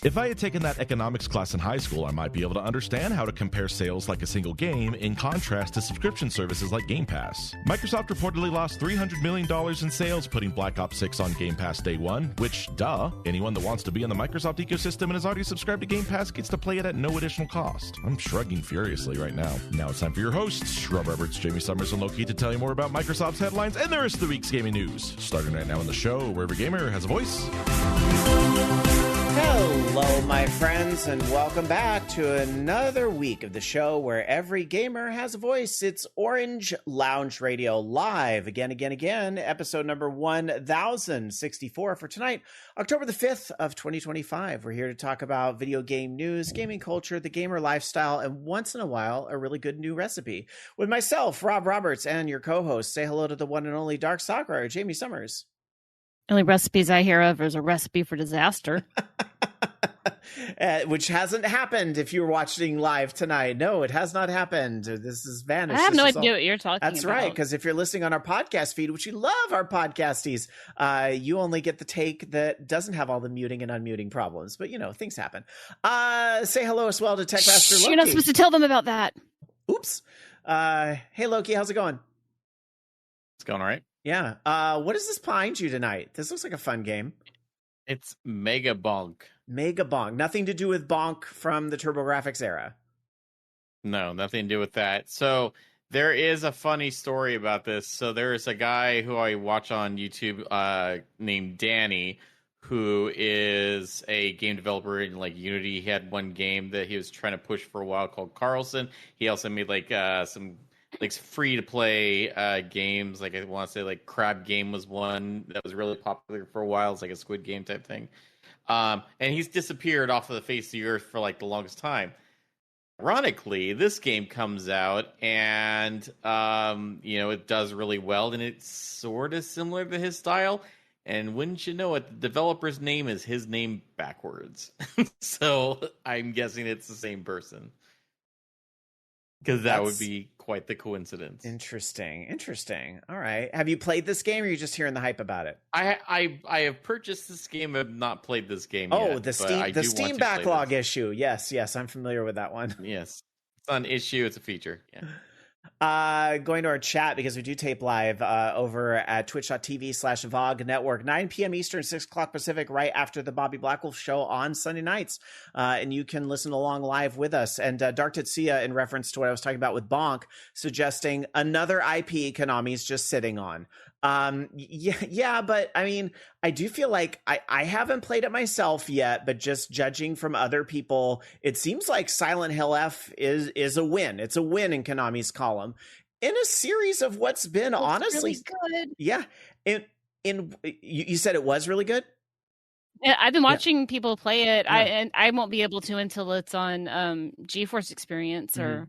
If I had taken that economics class in high school, I might be able to understand how to compare sales like a single game in contrast to subscription services like Game Pass. Microsoft reportedly lost $300 million in sales putting Black Ops 6 on Game Pass day one, which, duh, anyone that wants to be in the Microsoft ecosystem and is already subscribed to Game Pass gets to play it at no additional cost. I'm shrugging furiously right now. Now it's time for your hosts, Rob Roberts, Jamie Summers, and Loki to tell you more about Microsoft's headlines and the rest of the week's gaming news. Starting right now in the show, where every gamer has a voice. Hello, my friends, and welcome back to another week of the show where every gamer has a voice. It's Orange Lounge Radio live again, episode number 1064 for tonight, October the 5th of 2025. We're here to talk about video game news, gaming culture, the gamer lifestyle, and once in a while, a really good new recipe. With myself, Rob Roberts, and your co-host, say hello to the one and only Dark Sakura, Jamie Summers. Only recipes I hear of is a recipe for disaster. Which hasn't happened if you were watching live tonight. No, it has not happened. This is vanished. I have no idea what you're talking about. That's right, because if you're listening on our podcast feed, which we love our podcasties, you only get the take that doesn't have all the muting and unmuting problems. But, you know, things happen. Say hello as well to Tech Master Loki. You're not supposed to tell them about that. Oops. Hey, Loki, how's it going? It's going all right. Yeah. What is this behind you tonight? This looks like a fun game. It's Mega Bonk. Mega Bonk. Nothing to do with Bonk from the TurboGrafx era. No, nothing to do with that. So there is a funny story about this. So there is a guy who I watch on YouTube named Danny, who is a game developer in like Unity. He had one game that he was trying to push for a while called Carlson. He also made like some like free to play games. Like I want to say like Crab Game was one that was really popular for a while. It's like a Squid Game type thing. And he's disappeared off of the face of the earth for like the longest time. Ironically, this game comes out and, it does really well, and it's sort of similar to his style. And wouldn't you know it, the developer's name is his name backwards. So I'm guessing it's the same person. Because that would be quite the coincidence. Interesting. All right. Have you played this game, or are you just hearing the hype about it? I have purchased this game. I've not played this game yet. Oh, the Steam backlog issue. Yes, I'm familiar with that one. Yes. It's not an issue, it's a feature. Yeah. Going to our chat, because we do tape live over at twitch.tv/VOG Network, 9 p.m. Eastern, 6 o'clock Pacific, right after the Bobby Blackwolf show on Sunday nights. And you can listen along live with us. And Dark Tetsuya, in reference to what I was talking about with Bonk, suggesting another IP Konami's just sitting on. Yeah, but I mean, I do feel like I haven't played it myself yet, but just judging from other people, it seems like Silent Hill F is a win. It's a win in Konami's column in a series of what's been honestly really good. Yeah. You said it was really good? Yeah, I've been watching people play it. Yeah. I won't be able to until it's on GeForce Experience or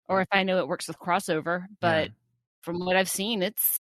if I know it works with crossover. But from what I've seen, it's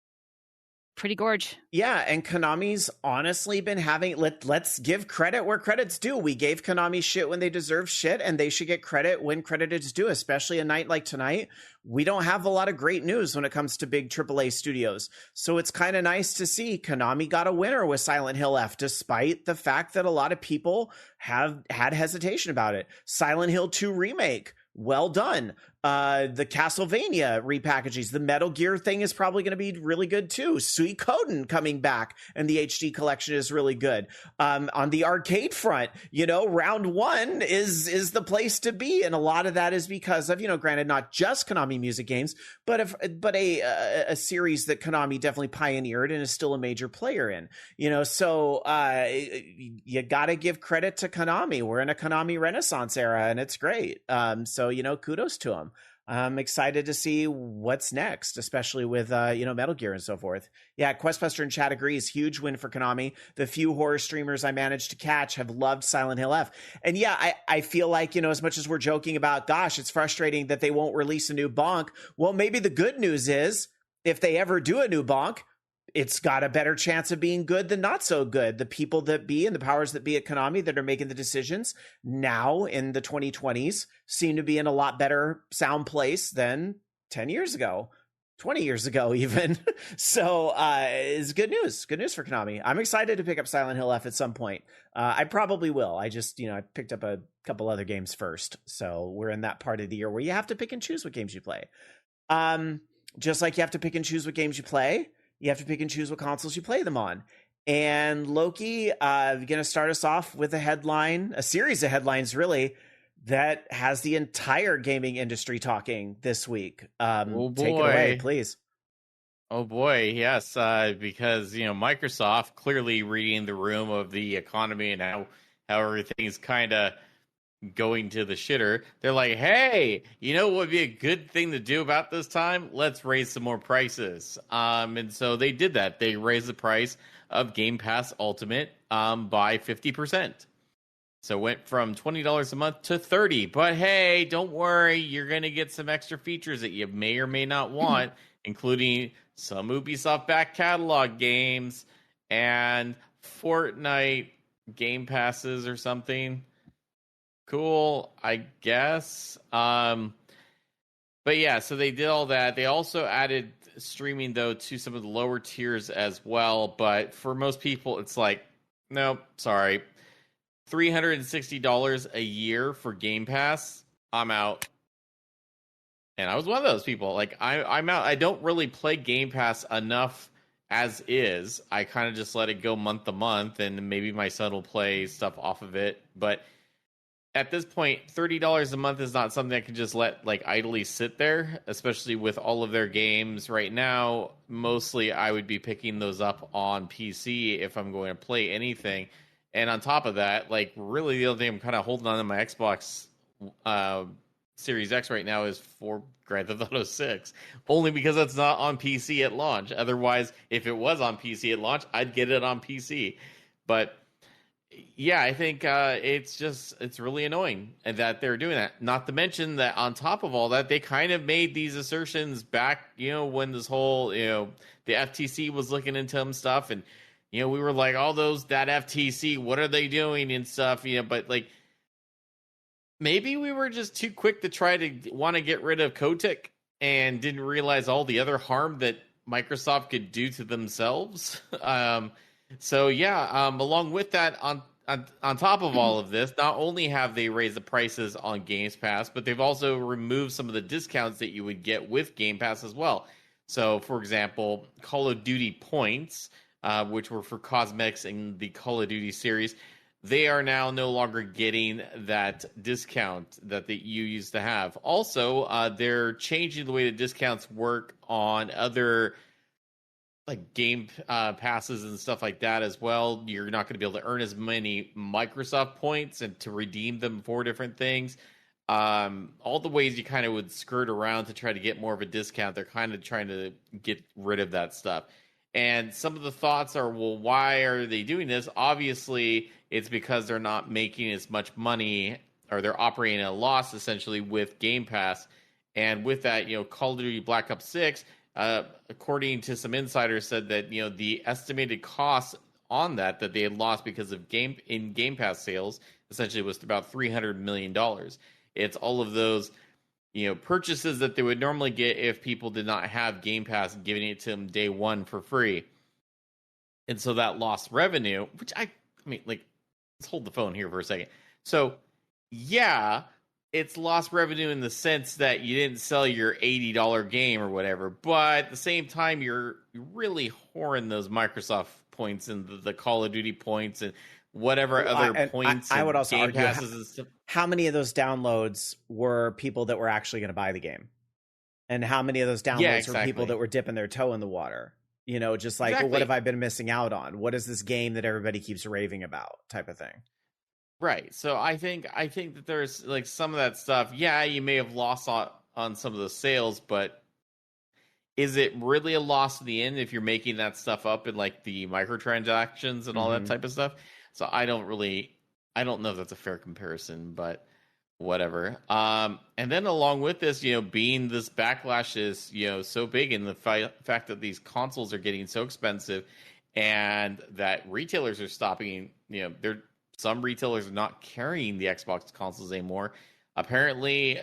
pretty gorge. Yeah, and Konami's honestly been having, let's give credit where credit's due. We gave Konami shit when they deserve shit, and they should get credit when credit is due, especially a night like tonight. We don't have a lot of great news when it comes to big AAA studios. So it's kind of nice to see Konami got a winner with Silent Hill F, despite the fact that a lot of people have had hesitation about it. Silent Hill 2 Remake, well done. The Castlevania repackages, the Metal Gear thing is probably going to be really good too. Suikoden coming back, and the HD collection is really good. On the arcade front, round one is the place to be, and a lot of that is because of, granted, not just Konami music games, but a series that Konami definitely pioneered and is still a major player in. So you got to give credit to Konami. We're in a Konami Renaissance era, and it's great. So kudos to them. I'm excited to see what's next, especially with, Metal Gear and so forth. Yeah, Questbuster in chat agrees. Huge win for Konami. The few horror streamers I managed to catch have loved Silent Hill F. And yeah, I feel like, as much as we're joking about, gosh, it's frustrating that they won't release a new Bonk. Well, maybe the good news is if they ever do a new Bonk, it's got a better chance of being good than not so good. The people that be and the powers that be at Konami that are making the decisions now in the 2020s seem to be in a lot better sound place than 10 years ago, 20 years ago even. So it's good news. Good news for Konami. I'm excited to pick up Silent Hill F at some point. I probably will. I just, I picked up a couple other games first. So we're in that part of the year where you have to pick and choose what games you play. Just like you have to pick and choose what games you play, you have to pick and choose what consoles you play them on. And Loki, going to start us off with a series of headlines, really, that has the entire gaming industry talking this week. Oh boy. Take it away, please. Oh boy, yes, because Microsoft clearly reading the room of the economy and how everything's kind of going to the shitter. They're like, hey, what would be a good thing to do about this time? Let's raise some more prices. And so they did that. They raised the price of Game Pass Ultimate by 50%. So it went from $20 a month to $30. But hey, don't worry, you're going to get some extra features that you may or may not want, including some Ubisoft back catalog games and Fortnite Game Passes or something. Cool, I guess. But yeah, so they did all that. They also added streaming, though, to some of the lower tiers as well. But for most people, it's like, nope, sorry. $360 a year for Game Pass, I'm out. And I was one of those people. Like, I'm out. I don't really play Game Pass enough as is. I kind of just let it go month to month, and maybe my son will play stuff off of it. But at this point, $30 a month is not something I can just let idly sit there, especially with all of their games right now. Mostly, I would be picking those up on PC if I'm going to play anything. And on top of that, really the only thing I'm kind of holding on to my Xbox Series X right now is for Grand Theft Auto 6. Only because it's not on PC at launch. Otherwise, if it was on PC at launch, I'd get it on PC. But yeah, I think it's really annoying that they're doing that. Not to mention that on top of all that, they kind of made these assertions back, when this whole, the FTC was looking into them stuff. And, we were like, that FTC, what are they doing and stuff, but maybe we were just too quick to try to want to get rid of Kotick and didn't realize all the other harm that Microsoft could do to themselves. So yeah, along with that, on top of all of this, not only have they raised the prices on Game Pass, but they've also removed some of the discounts that you would get with Game Pass as well. So, for example, Call of Duty points, which were for cosmetics in the Call of Duty series, they are now no longer getting that discount that you used to have. Also, they're changing the way the discounts work on other game passes and stuff like that as well. You're not going to be able to earn as many Microsoft points and to redeem them for different things. All the ways you kind of would skirt around to try to get more of a discount, they're kind of trying to get rid of that stuff. And some of the thoughts are, well, why are they doing this? Obviously, it's because they're not making as much money, or they're operating at a loss essentially with Game Pass. And with that, Call of Duty Black Ops 6, according to some insiders, said that the estimated cost on that they had lost because of Game Pass sales essentially was about $300 million. It's all of those purchases that they would normally get if people did not have Game Pass, giving it to them day one for free. And so that lost revenue, which I mean, let's hold the phone here for a second. So yeah, it's lost revenue in the sense that you didn't sell your $80 game or whatever, but at the same time, you're really whoring those Microsoft points and the Call of Duty points and whatever other points. I would also argue and stuff. How many of those downloads were people that were actually going to buy the game, and how many of those downloads were people that were dipping their toe in the water? Just like, well, what have I been missing out on? What is this game that everybody keeps raving about, type of thing? Right. So I think that there's some of that stuff. Yeah, you may have lost on some of the sales, but is it really a loss in the end if you're making that stuff up in the microtransactions and all that type of stuff? So I don't know if that's a fair comparison, but whatever. And then along with this, being this backlash is, so big, and the fact that these consoles are getting so expensive and that retailers are stopping, some retailers are not carrying the Xbox consoles anymore. apparently,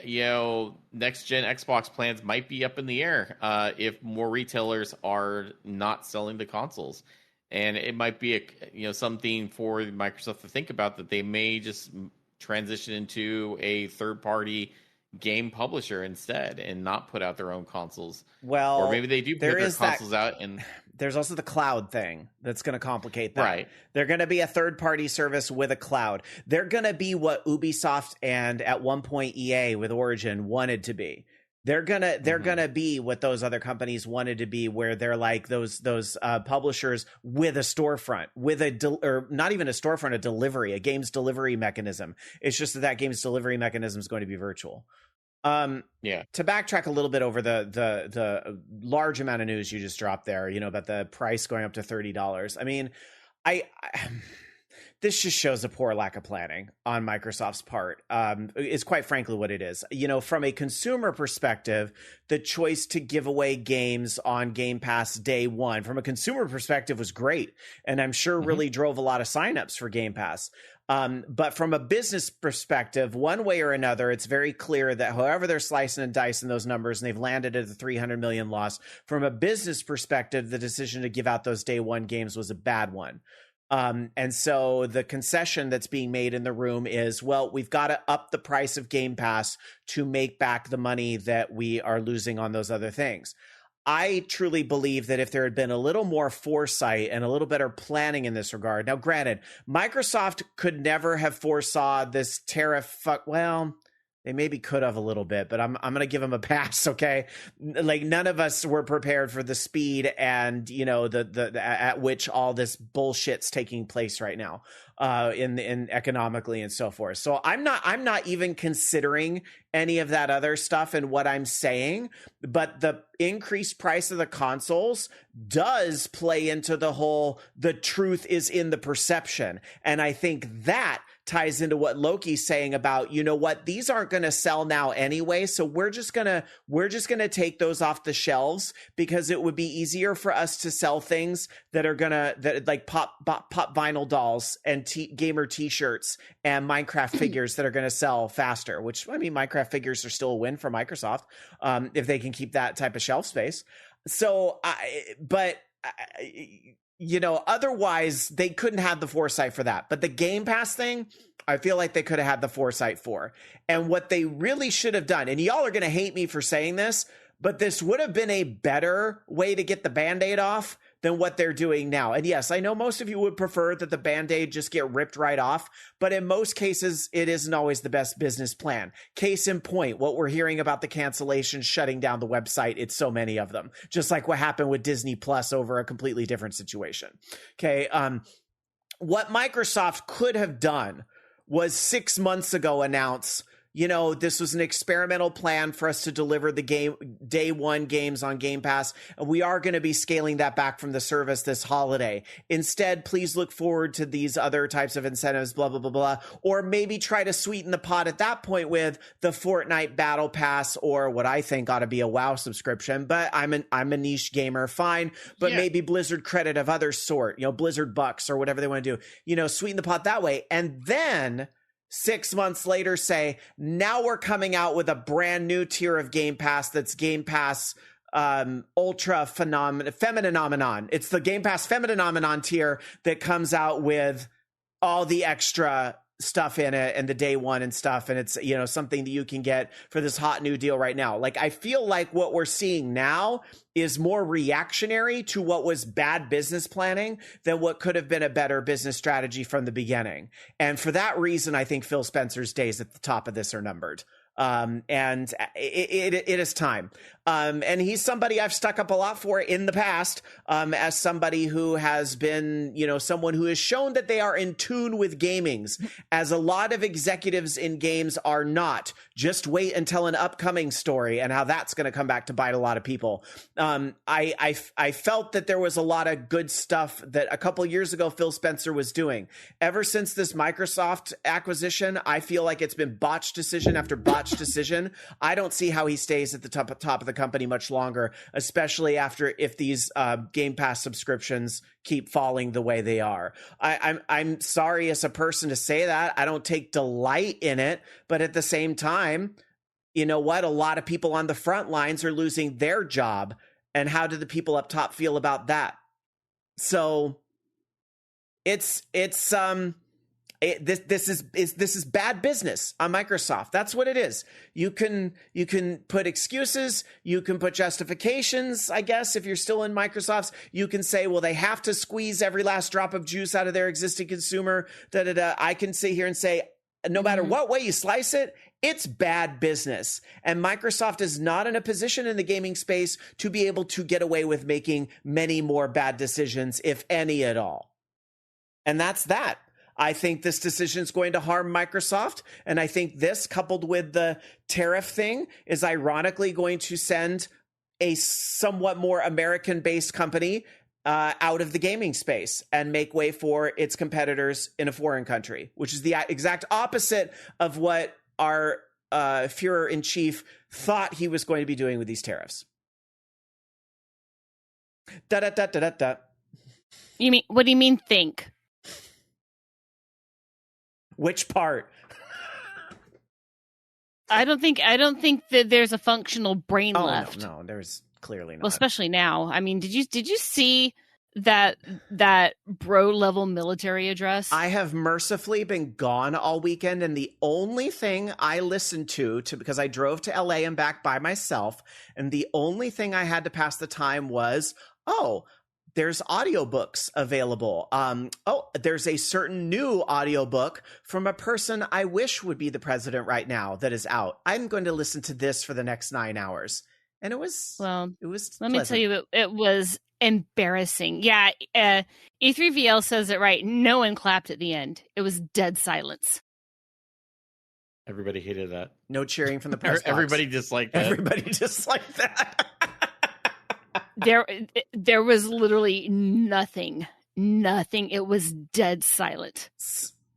next gen Xbox plans might be up in the air if more retailers are not selling the consoles. And it might be something for Microsoft to think about, that they may just transition into a third-party game publisher instead and not put out their own consoles. Well, or maybe they do put their consoles out. And there's also the cloud thing that's going to complicate that. Right. They're going to be a third-party service with a cloud. They're going to be what Ubisoft and at one point EA with Origin wanted to be. They're gonna be what those other companies wanted to be, where they're like those publishers with a storefront, with or not even a storefront, a games delivery mechanism. It's just that game's delivery mechanism is going to be virtual. To backtrack a little bit over the large amount of news you just dropped there, about the price going up to $30. I mean, this just shows a poor lack of planning on Microsoft's part. Is quite frankly what it is. From a consumer perspective, the choice to give away games on Game Pass day one, from a consumer perspective, was great. And I'm sure really drove a lot of signups for Game Pass. But from a business perspective, one way or another, it's very clear that however they're slicing and dicing those numbers, and they've landed at the 300 million loss, from a business perspective, the decision to give out those day one games was a bad one. And so the concession that's being made in the room is, well, we've got to up the price of Game Pass to make back the money that we are losing on those other things. I truly believe that if there had been a little more foresight and a little better planning in this regard. Now, granted, Microsoft could never have foresaw this tariff. Well, they maybe could have a little bit, but I'm going to give them a pass. Okay. Like, none of us were prepared for the speed and, the at which all this bullshit's taking place right now, in economically and so forth. So I'm not even considering any of that other stuff and what I'm saying, but the increased price of the consoles does play into the truth is in the perception. And I think that ties into what Loki's saying about, these aren't going to sell now anyway. So we're just going to take those off the shelves because it would be easier for us to sell things that are that like pop vinyl dolls and gamer t-shirts and Minecraft figures that are going to sell faster, which, I mean, Minecraft figures are still a win for Microsoft, if they can keep that type of shelf space. So, otherwise they couldn't have the foresight for that. But the Game Pass thing, I feel like they could have had the foresight for. And what they really should have done, and y'all are going to hate me for saying this, but this would have been a better way to get the Band-Aid off than what they're doing now. And yes, I know most of you would prefer that the Band-Aid just get ripped right off, but in most cases, it isn't always the best business plan. Case in point, what we're hearing about the cancellations, shutting down the website, it's so many of them, just like what happened with Disney Plus over a completely different situation. Okay. What Microsoft could have done was 6 months ago announce, this was an experimental plan for us to deliver the day one games on Game Pass, and we are going to be scaling that back from the service this holiday. Instead, please look forward to these other types of incentives, blah, blah, blah, blah. Or maybe try to sweeten the pot at that point with the Fortnite Battle Pass, or what I think ought to be a WoW subscription. But I'm a niche gamer, fine. But maybe Blizzard credit of other sort, Blizzard bucks or whatever they want to do, sweeten the pot that way. And then 6 months later say, now we're coming out with a brand new tier of Game Pass that's Game Pass Ultra Femininomenon. It's the Game Pass Femininomenon tier that comes out with all the extra stuff in it and the day one and stuff, and it's something that you can get for this hot new deal right now. Like, I feel like what we're seeing now is more reactionary to what was bad business planning than what could have been a better business strategy from the beginning. And for that reason, I think Phil Spencer's days at the top of this are numbered. And it is time. And he's somebody I've stuck up a lot for in the past, as somebody who has been, someone who has shown that they are in tune with gamings, as a lot of executives in games are not. Just wait until an upcoming story and how that's going to come back to bite a lot of people. I felt that there was a lot of good stuff that a couple years ago Phil Spencer was doing. Ever since this Microsoft acquisition, I feel like it's been botched decision after botched decision. I don't see how he stays at the top of the company much longer, especially if these Game Pass subscriptions keep falling the way they are. I'm sorry as a person to say that. I don't take delight in it, but at the same time, you know what? A lot of people on the front lines are losing their job. And how do the people up top feel about that? So this is bad business on Microsoft. That's what it is. You can put excuses, you can put justifications, I guess, if you're still in Microsoft's. You can say, well, they have to squeeze every last drop of juice out of their existing consumer. I can sit here and say, no matter what way you slice it, it's bad business. And Microsoft is not in a position in the gaming space to be able to get away with making many more bad decisions, if any at all. And that's that. I think this decision is going to harm Microsoft. And I think this, coupled with the tariff thing, is ironically going to send a somewhat more American-based company out of the gaming space and make way for its competitors in a foreign country, which is the exact opposite of what our Führer-in-Chief thought he was going to be doing with these tariffs. You mean, what do you mean think? Which part? I don't think that there's a functional brain left. No, there's clearly not. Well, especially now. I mean, did you see that bro level military address? I have mercifully been gone all weekend, and the only thing I listened to because I drove to LA and back by myself, and the only thing I had to pass the time was, there's audiobooks available. There's a certain new audiobook from a person I wish would be the president right now that is out. I'm going to listen to this for the next 9 hours. And it was let pleasant. me tell you, it was embarrassing. Yeah, E3VL says it right. No one clapped at the end. It was dead silence. Everybody hated that. No cheering from the press box. Everybody disliked that. Everybody disliked that. There was literally nothing. It was dead silent.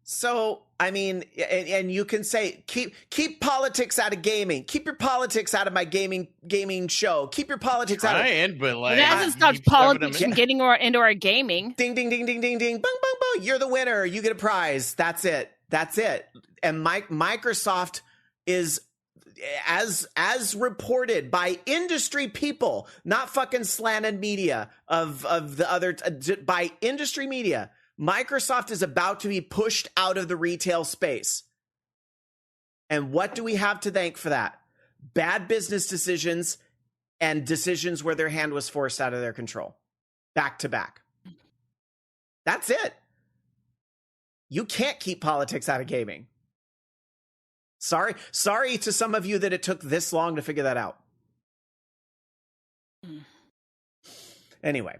So, I mean, and you can say, keep politics out of gaming. Keep your politics out of my gaming show. Keep your politics out of... But like... It hasn't stopped politics from getting into our gaming. Ding, ding, ding, ding, ding, ding. Bung, bung, bung. You're the winner. You get a prize. That's it. And Microsoft is... As reported by industry people, not fucking slanted media of the other, by industry media, Microsoft is about to be pushed out of the retail space. And what do we have to thank for that? Bad business decisions and decisions where their hand was forced out of their control. Back to back. That's it. You can't keep politics out of gaming. Sorry to some of you that it took this long to figure that out. Anyway.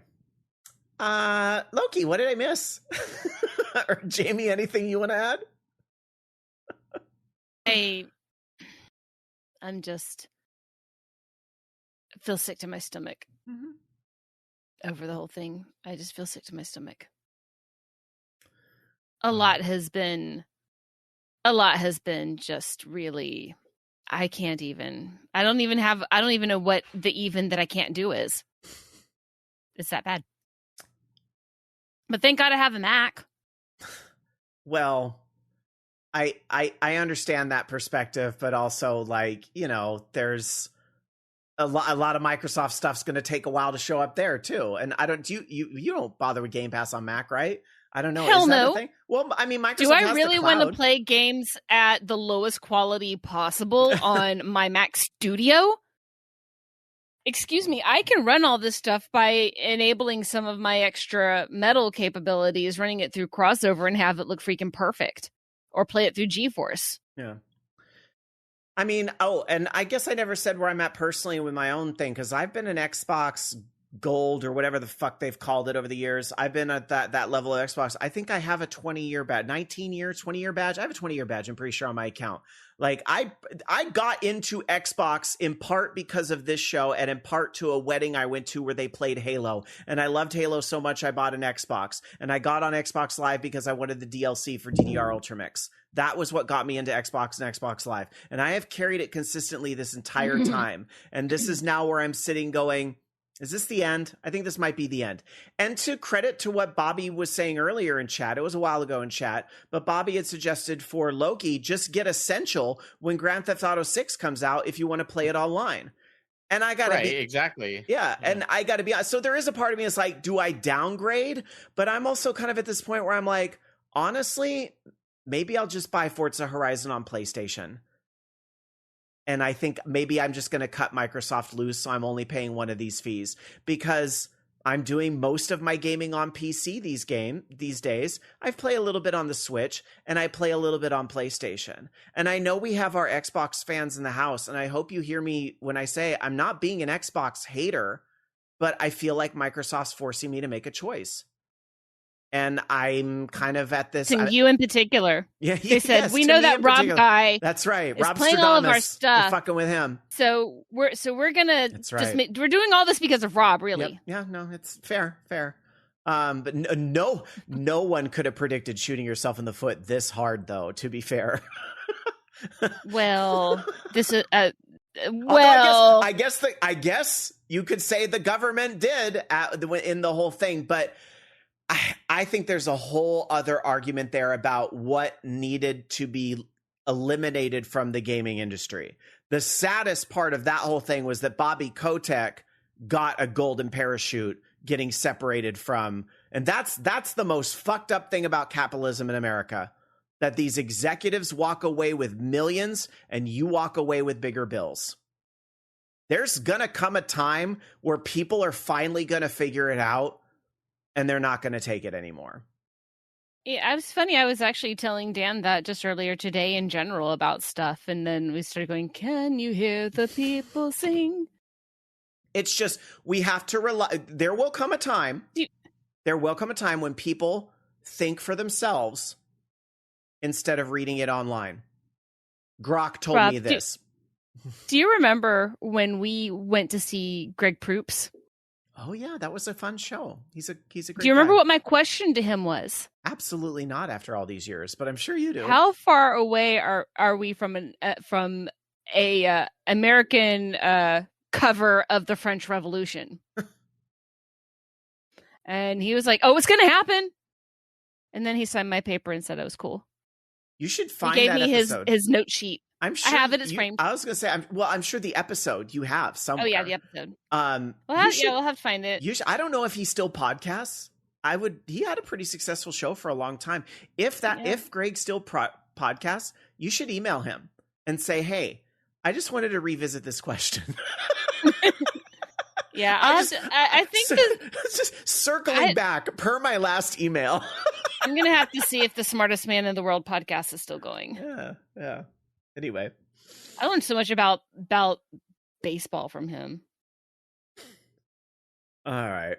Loki, what did I miss? Or Jamie, anything you want to add? I'm just feel sick to my stomach over the whole thing. I just feel sick to my stomach. A lot has been just really, I don't even know what the even that I can't do is. It's that bad. But thank God I have a Mac. Well, I understand that perspective, but also, like, you know, there's a lot of Microsoft stuff's going to take a while to show up there too. And you don't bother with Game Pass on Mac, right? I don't know. Hell is that no. a thing? Well, I mean, Microsoft Do I has really the want to cloud. play games at the lowest quality possible on my Mac Studio? Excuse me, I can run all this stuff by enabling some of my extra metal capabilities, running it through Crossover and have it look freaking perfect. Or play it through GeForce. Yeah. I mean, and I guess I never said where I'm at personally with my own thing, because I've been an Xbox Gold or whatever the fuck they've called it over the years. I've been at that level of Xbox. I think I have a 20-year badge, 19-year, 20-year badge. I have a 20-year badge, I'm pretty sure, on my account. Like I got into Xbox in part because of this show and in part to a wedding I went to where they played Halo. And I loved Halo so much I bought an Xbox. And I got on Xbox Live because I wanted the DLC for DDR Ultramix. That was what got me into Xbox and Xbox Live. And I have carried it consistently this entire time. And this is now where I'm sitting going, is this the end? I think this might be the end. And to credit to what Bobby was saying earlier in chat, it was a while ago in chat, but Bobby had suggested for Loki, just get Essential when Grand Theft Auto 6 comes out if you want to play it online. And I gotta be exactly. Yeah, and I gotta be honest. So there is a part of me that's like, do I downgrade? But I'm also kind of at this point where I'm like, honestly, maybe I'll just buy Forza Horizon on PlayStation. And I think maybe I'm just going to cut Microsoft loose, so I'm only paying one of these fees because I'm doing most of my gaming on PC these days. I play a little bit on the Switch and I play a little bit on PlayStation. And I know we have our Xbox fans in the house, and I hope you hear me when I say I'm not being an Xbox hater, but I feel like Microsoft's forcing me to make a choice. And I'm kind of at this. You in particular. Yeah, they said we know that Rob guy. That's right. Is Rob playing all of our stuff. We're fucking with him. So we're gonna. That's right. We're doing all this because of Rob, really. Yep. Yeah, no, it's fair. But no one could have predicted shooting yourself in the foot this hard, though. To be fair. Well, this is. I guess you could say the government did in the whole thing, but. I think there's a whole other argument there about what needed to be eliminated from the gaming industry. The saddest part of that whole thing was that Bobby Kotick got a golden parachute getting separated from, and that's the most fucked up thing about capitalism in America, that these executives walk away with millions and you walk away with bigger bills. There's gonna come a time where people are finally gonna figure it out. And they're not going to take it anymore. Yeah, it was funny. I was actually telling Dan that just earlier today in general about stuff. And then we started going, can you hear the people sing? It's just, we have to rely. There will come a time when people think for themselves instead of reading it online. Grok told me this. Do you remember when we went to see Greg Proops? Oh yeah, that was a fun show. He's a great guy. Do you remember what my question to him was? Absolutely not after all these years, but I'm sure you do. How far away are we from a American cover of the French Revolution? And he was like, "Oh, it's going to happen." And then he signed my paper and said it was cool. You should find he gave that me episode. his note sheet. I'm sure I have it as framed. I was going to say, I'm sure the episode you have somewhere. Oh yeah, the episode. We'll have to find it. I don't know if he still podcasts. He had a pretty successful show for a long time. If Greg still podcasts, you should email him and say, "Hey, I just wanted to revisit this question." Yeah, I think just circling back per my last email. I'm gonna have to see if the Smartest Man in the World podcast is still going. Yeah. Anyway, I learned so much about baseball from him. All right,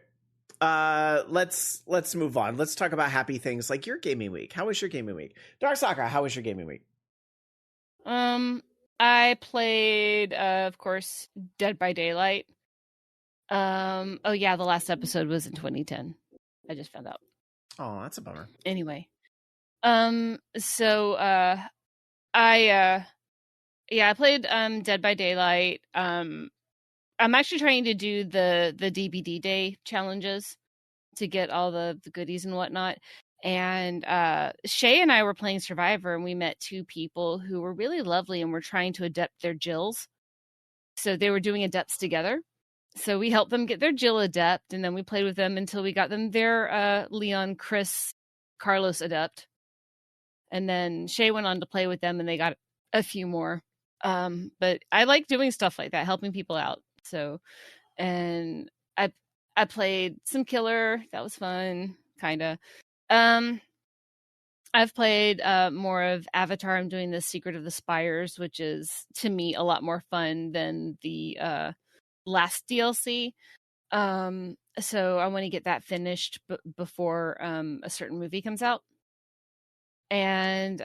let's move on. Let's talk about happy things like your gaming week. How was your gaming week, Dark Soccer? How was your gaming week? I played, of course, Dead by Daylight. Oh yeah, the last episode was in 2010. I just found out. Oh, that's a bummer. Anyway, I played Dead by Daylight. I'm actually trying to do the DBD Day challenges to get all the goodies and whatnot. And Shay and I were playing Survivor, and we met two people who were really lovely and were trying to adept their Jills. So they were doing adepts together. So we helped them get their Jill adept, and then we played with them until we got them their Leon, Chris, Carlos adept. And then Shay went on to play with them, and they got a few more. But I like doing stuff like that, helping people out. So, and I played some Killer. That was fun, kind of. I've played more of Avatar. I'm doing the Secret of the Spires, which is, to me, a lot more fun than the last DLC. So I want to get that finished before a certain movie comes out. And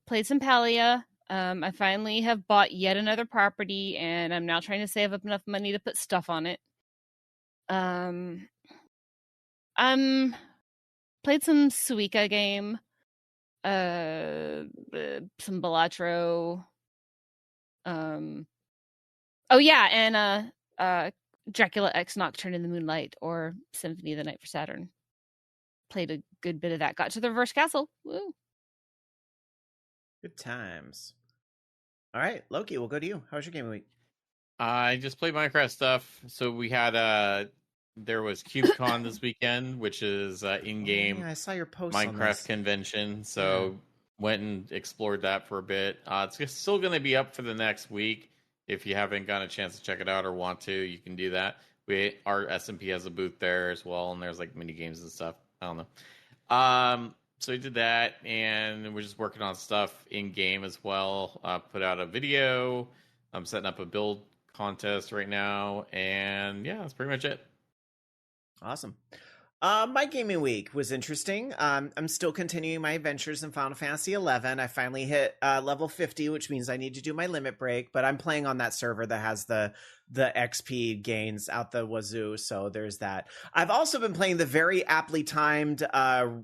played some Palia. I finally have bought yet another property, and I'm now trying to save up enough money to put stuff on it. Played some Suica game, some Balatro. Oh yeah, and Dracula X Nocturne in the Moonlight, or Symphony of the Night for Saturn. Played a good bit of that. Got to the Reverse Castle. Woo! Good times. All right, Loki, we'll go to you. How was your gaming week? I just played Minecraft stuff. So we had there was KubeCon this weekend, which is in-game I saw your post Minecraft convention. So went and explored that for a bit. It's still going to be up for the next week. If you haven't gotten a chance to check it out or want to, you can do that. Our SMP has a booth there as well, and there's like mini games and stuff. I don't know. So we did that, and we're just working on stuff in game as well. Put out a video. I'm setting up a build contest right now, and yeah, that's pretty much it. Awesome. My gaming week was interesting. I'm still continuing my adventures in Final Fantasy XI. I finally hit level 50, which means I need to do my limit break, but I'm playing on that server that has the XP gains out the wazoo, so there's that. I've also been playing the very aptly timed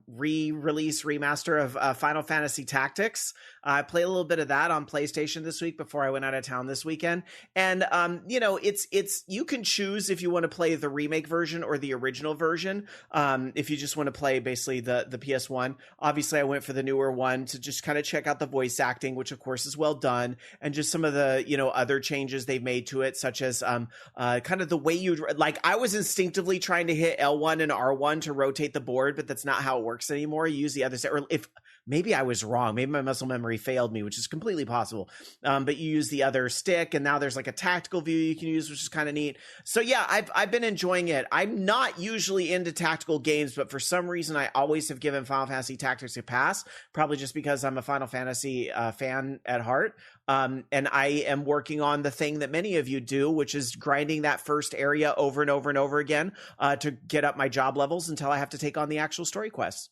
re-release remaster of Final Fantasy Tactics. I played a little bit of that on PlayStation this week before I went out of town this weekend. And it's you can choose if you want to play the remake version or the original version. If you just want to play basically the PS1. Obviously I went for the newer one to just kind of check out the voice acting, which of course is well done, and just some of the other changes they've made to it, such as kind of the way you'd like. I was instinctively trying to hit L1 and R1 to rotate the board, but that's not how it works anymore. You use the other side, or if maybe I was wrong, maybe my muscle memory failed me, which is completely possible. But you use the other stick, and now there's like a tactical view you can use, which is kind of neat. So yeah, I've been enjoying it. I'm not usually into tactical games, but for some reason I always have given Final Fantasy Tactics a pass, probably just because I'm a Final Fantasy fan at heart. And I am working on the thing that many of you do, which is grinding that first area over and over and over again to get up my job levels until I have to take on the actual story quests.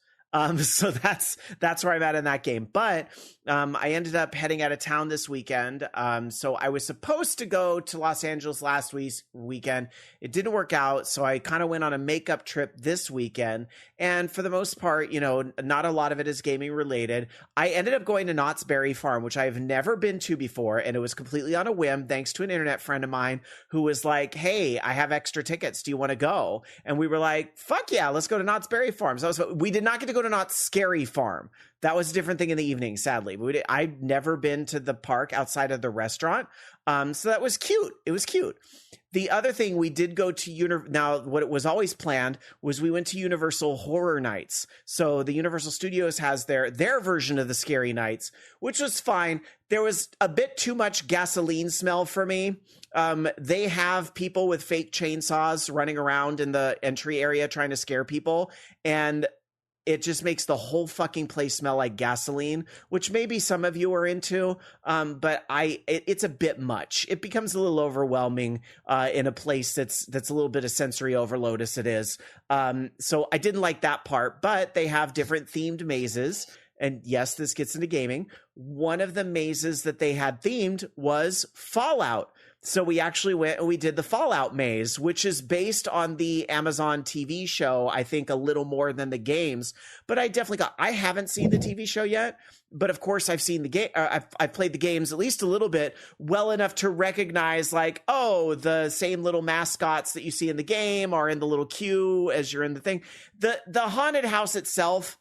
So that's where I'm at in that game. But I ended up heading out of town this weekend. So I was supposed to go to Los Angeles last weekend. It didn't work out. So I kind of went on a makeup trip this weekend. And for the most part, not a lot of it is gaming related. I ended up going to Knott's Berry Farm, which I've never been to before. And it was completely on a whim, thanks to an internet friend of mine who was like, hey, I have extra tickets. Do you want to go? And we were like, fuck yeah, let's go to Knott's Berry Farm. So we did not get to go to Knott's Scary Farm. That was a different thing in the evening, sadly. I'd never been to the park outside of the restaurant. So that was cute. It was cute. The other thing, we did go to now what it was always planned was we went to Universal Horror Nights. So the Universal Studios has their version of the Scary Nights, which was fine. There was a bit too much gasoline smell for me. They have people with fake chainsaws running around in the entry area trying to scare people, and it just makes the whole fucking place smell like gasoline, which maybe some of you are into, but it's a bit much. It becomes a little overwhelming in a place that's a little bit of sensory overload as it is. So I didn't like that part, but they have different themed mazes. And yes, this gets into gaming. One of the mazes that they had themed was Fallout. So we actually went and we did the Fallout maze, which is based on the Amazon TV show, I think a little more than the games. But I haven't seen the TV show yet, but of course I've seen the game. I've played the games at least a little bit, well enough to recognize like, oh, the same little mascots that you see in the game are in the little queue as you're in the thing. The haunted house itself,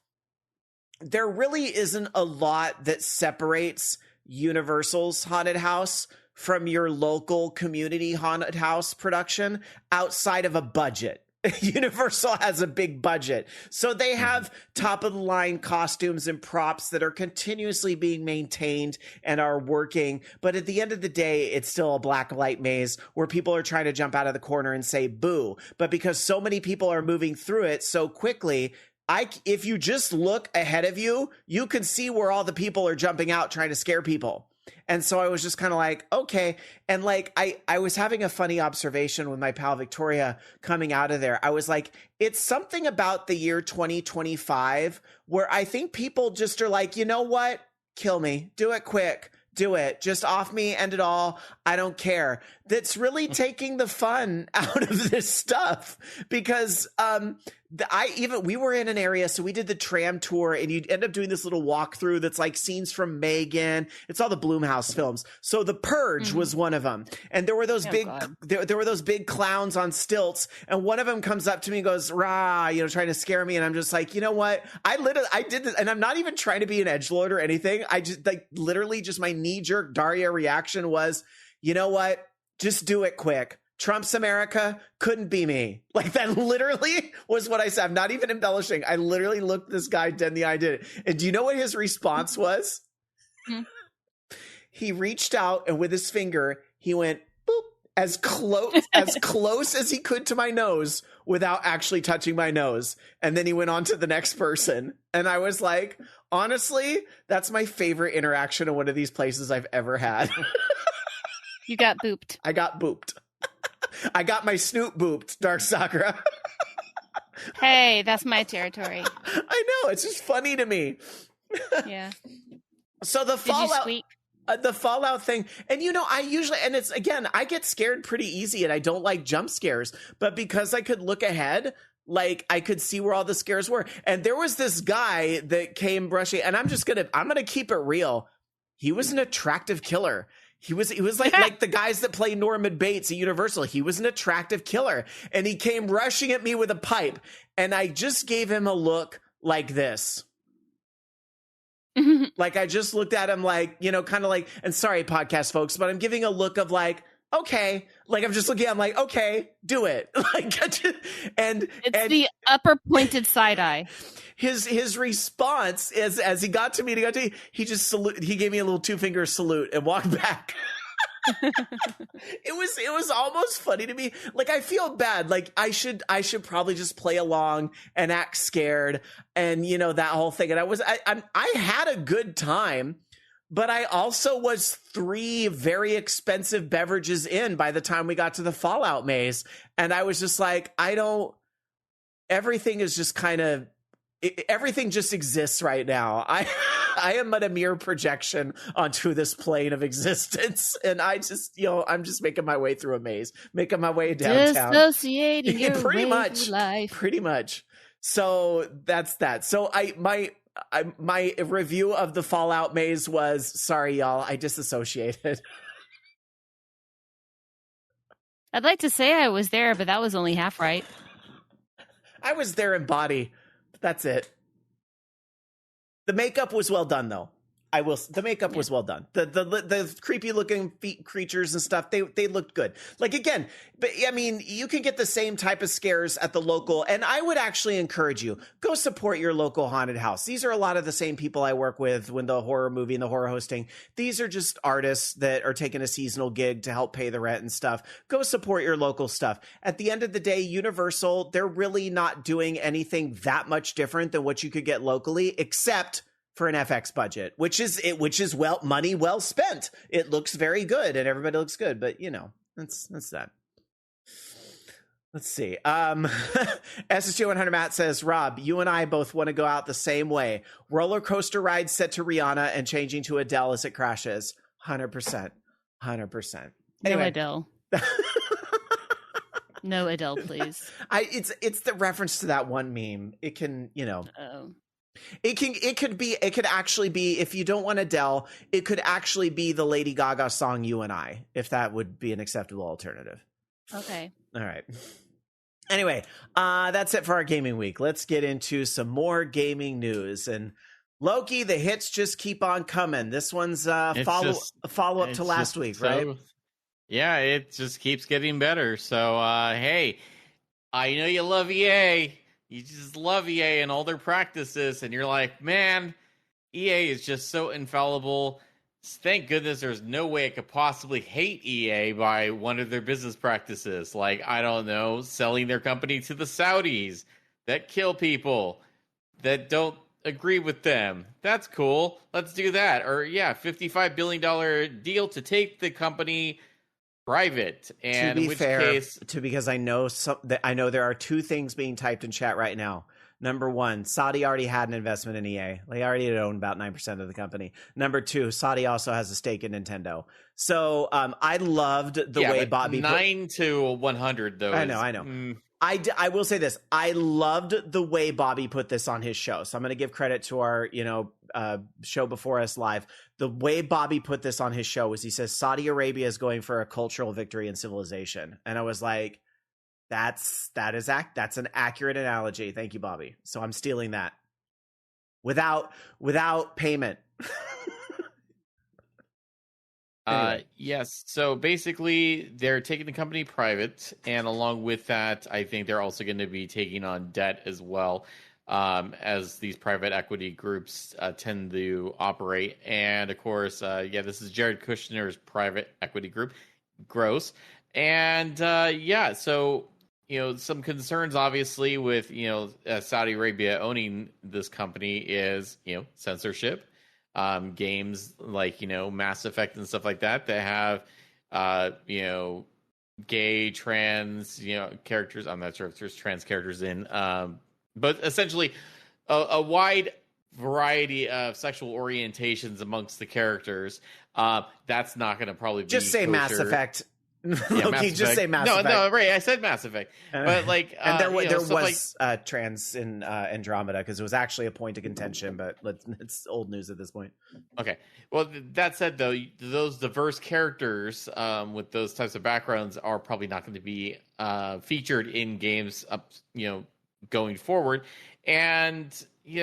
there really isn't a lot that separates Universal's haunted house from your local community haunted house production outside of a budget. Universal has a big budget. So they have top of the line costumes and props that are continuously being maintained and are working. But at the end of the day, it's still a black light maze where people are trying to jump out of the corner and say boo. But because so many people are moving through it so quickly, if you just look ahead of you, you can see where all the people are jumping out trying to scare people. And so I was just kind of like, okay. And like, I was having a funny observation with my pal Victoria coming out of there. I was like, it's something about the year 2025 where I think people just are like, you know what? Kill me. Do it quick. Do it. Just off me, end it all. I don't care. That's really taking the fun out of this stuff because we were in an area, so we did the tram tour, and you end up doing this little walkthrough that's like scenes from Megan. It's all the Blumhouse films. So The Purge was one of them, and there were those there were those big clowns on stilts, and one of them comes up to me and goes, "Rah," trying to scare me, and I'm just like, you know what? I did this, and I'm not even trying to be an edgelord or anything. I just literally just my knee jerk Daria reaction was, you know what? Just do it quick. Trump's America couldn't be me. Like that literally was what I said. I'm not even embellishing. I literally looked this guy dead in the eye and did it. And do you know what his response was? He reached out and with his finger, he went boop as close as he could to my nose without actually touching my nose. And then he went on to the next person. And I was like, honestly, that's my favorite interaction in one of these places I've ever had. You got booped. I got booped. I got my snoot booped, Dark Sakura. Hey, that's my territory. I know. It's just funny to me. Yeah. So the Fallout thing, and I usually, and it's, again, I get scared pretty easy and I don't like jump scares, but because I could look ahead, like I could see where all the scares were. And there was this guy that came brushing, and I'm going to keep it real. He was an attractive killer. He was like the guys that play Norman Bates at Universal. He was an attractive killer, and he came rushing at me with a pipe, and I just gave him a look like this. Like I just looked at him like, kind of like, and sorry, podcast folks, but I'm giving a look of like, okay, like I'm just looking, I'm like, okay, do it. Like, and the upper pointed side eye. His response is, as he got to me, he just he gave me a little 2-finger salute and walked back. It was almost funny to me. Like I feel bad. Like I should probably just play along and act scared and that whole thing. And I had a good time, but I also was 3 very expensive beverages in by the time we got to the Fallout maze, and I was just like, everything is just kind of. Everything just exists right now. I am but a mere projection onto this plane of existence, and I just, I'm just making my way through a maze, making my way downtown, dissociating your pretty way much, through life. Pretty much. So that's that. So my review of the Fallout maze was, sorry, y'all, I disassociated. I'd like to say I was there, but that was only half right. I was there in body. That's it. The makeup was well done, though. The makeup was well done. The creepy looking creatures and stuff, they looked good. Like, again, but I mean, you can get the same type of scares at the local, and I would actually encourage you, go support your local haunted house. These are a lot of the same people I work with when the horror movie and the horror hosting. These are just artists that are taking a seasonal gig to help pay the rent and stuff. Go support your local stuff. At the end of the day, Universal, they're really not doing anything that much different than what you could get locally, except for an FX budget, which is money well spent. It looks very good and everybody looks good, but that's that. Let's see. SSG 100 Matt says, Rob, you and I both want to go out the same way. Roller coaster ride set to Rihanna and changing to Adele as it crashes. 100%. 100%. Anyway. No Adele. No Adele, please. It's the reference to that one meme. It can, Oh. It could actually be, if you don't want Adele, it could actually be the Lady Gaga song You and I, if that would be an acceptable alternative. Okay. All right. Anyway, that's it for our gaming week. Let's get into some more gaming news. And Loki, the hits just keep on coming. This one's a follow up to last week, right? Yeah, it just keeps getting better. So, hey, I know you love EA. You just love EA and all their practices, and you're like, man, EA is just so infallible. Thank goodness there's no way I could possibly hate EA by one of their business practices. Like, I don't know, selling their company to the Saudis that kill people, that don't agree with them. That's cool. Let's do that. Or yeah, $55 billion deal to take the company private. And in which case, because I know there are two things being typed in chat right now. Number one, Saudi already had an investment in EA. They already owned about 9% of the company. Number two, Saudi also has a stake in Nintendo. So I loved the way Bobby 9 to 100 though. I know. I will say this. I loved the way Bobby put this on his show. So I'm going to give credit to our, show before us live. The way Bobby put this on his show was he says Saudi Arabia is going for a cultural victory in civilization. And I was like, that's an accurate analogy. Thank you, Bobby. So I'm stealing that without payment. Anyway. Yes. So basically, they're taking the company private, and along with that, I think they're also going to be taking on debt as well, as these private equity groups tend to operate. And of course, this is Jared Kushner's private equity group, Gross. And so some concerns, obviously, with Saudi Arabia owning this company is censorship. Games like Mass Effect and stuff like that have gay, trans characters. I'm not sure if there's trans characters in, but essentially a wide variety of sexual orientations amongst the characters. That's not going to probably be just say kosher. Mass Effect. Yeah, Loki, just say Mass Effect. No, right. I said Mass Effect, but and there was trans in Andromeda because it was actually a point of contention, but it's old news at this point. Okay. Well, that said, though, those diverse characters with those types of backgrounds are probably not going to be featured in games going forward. And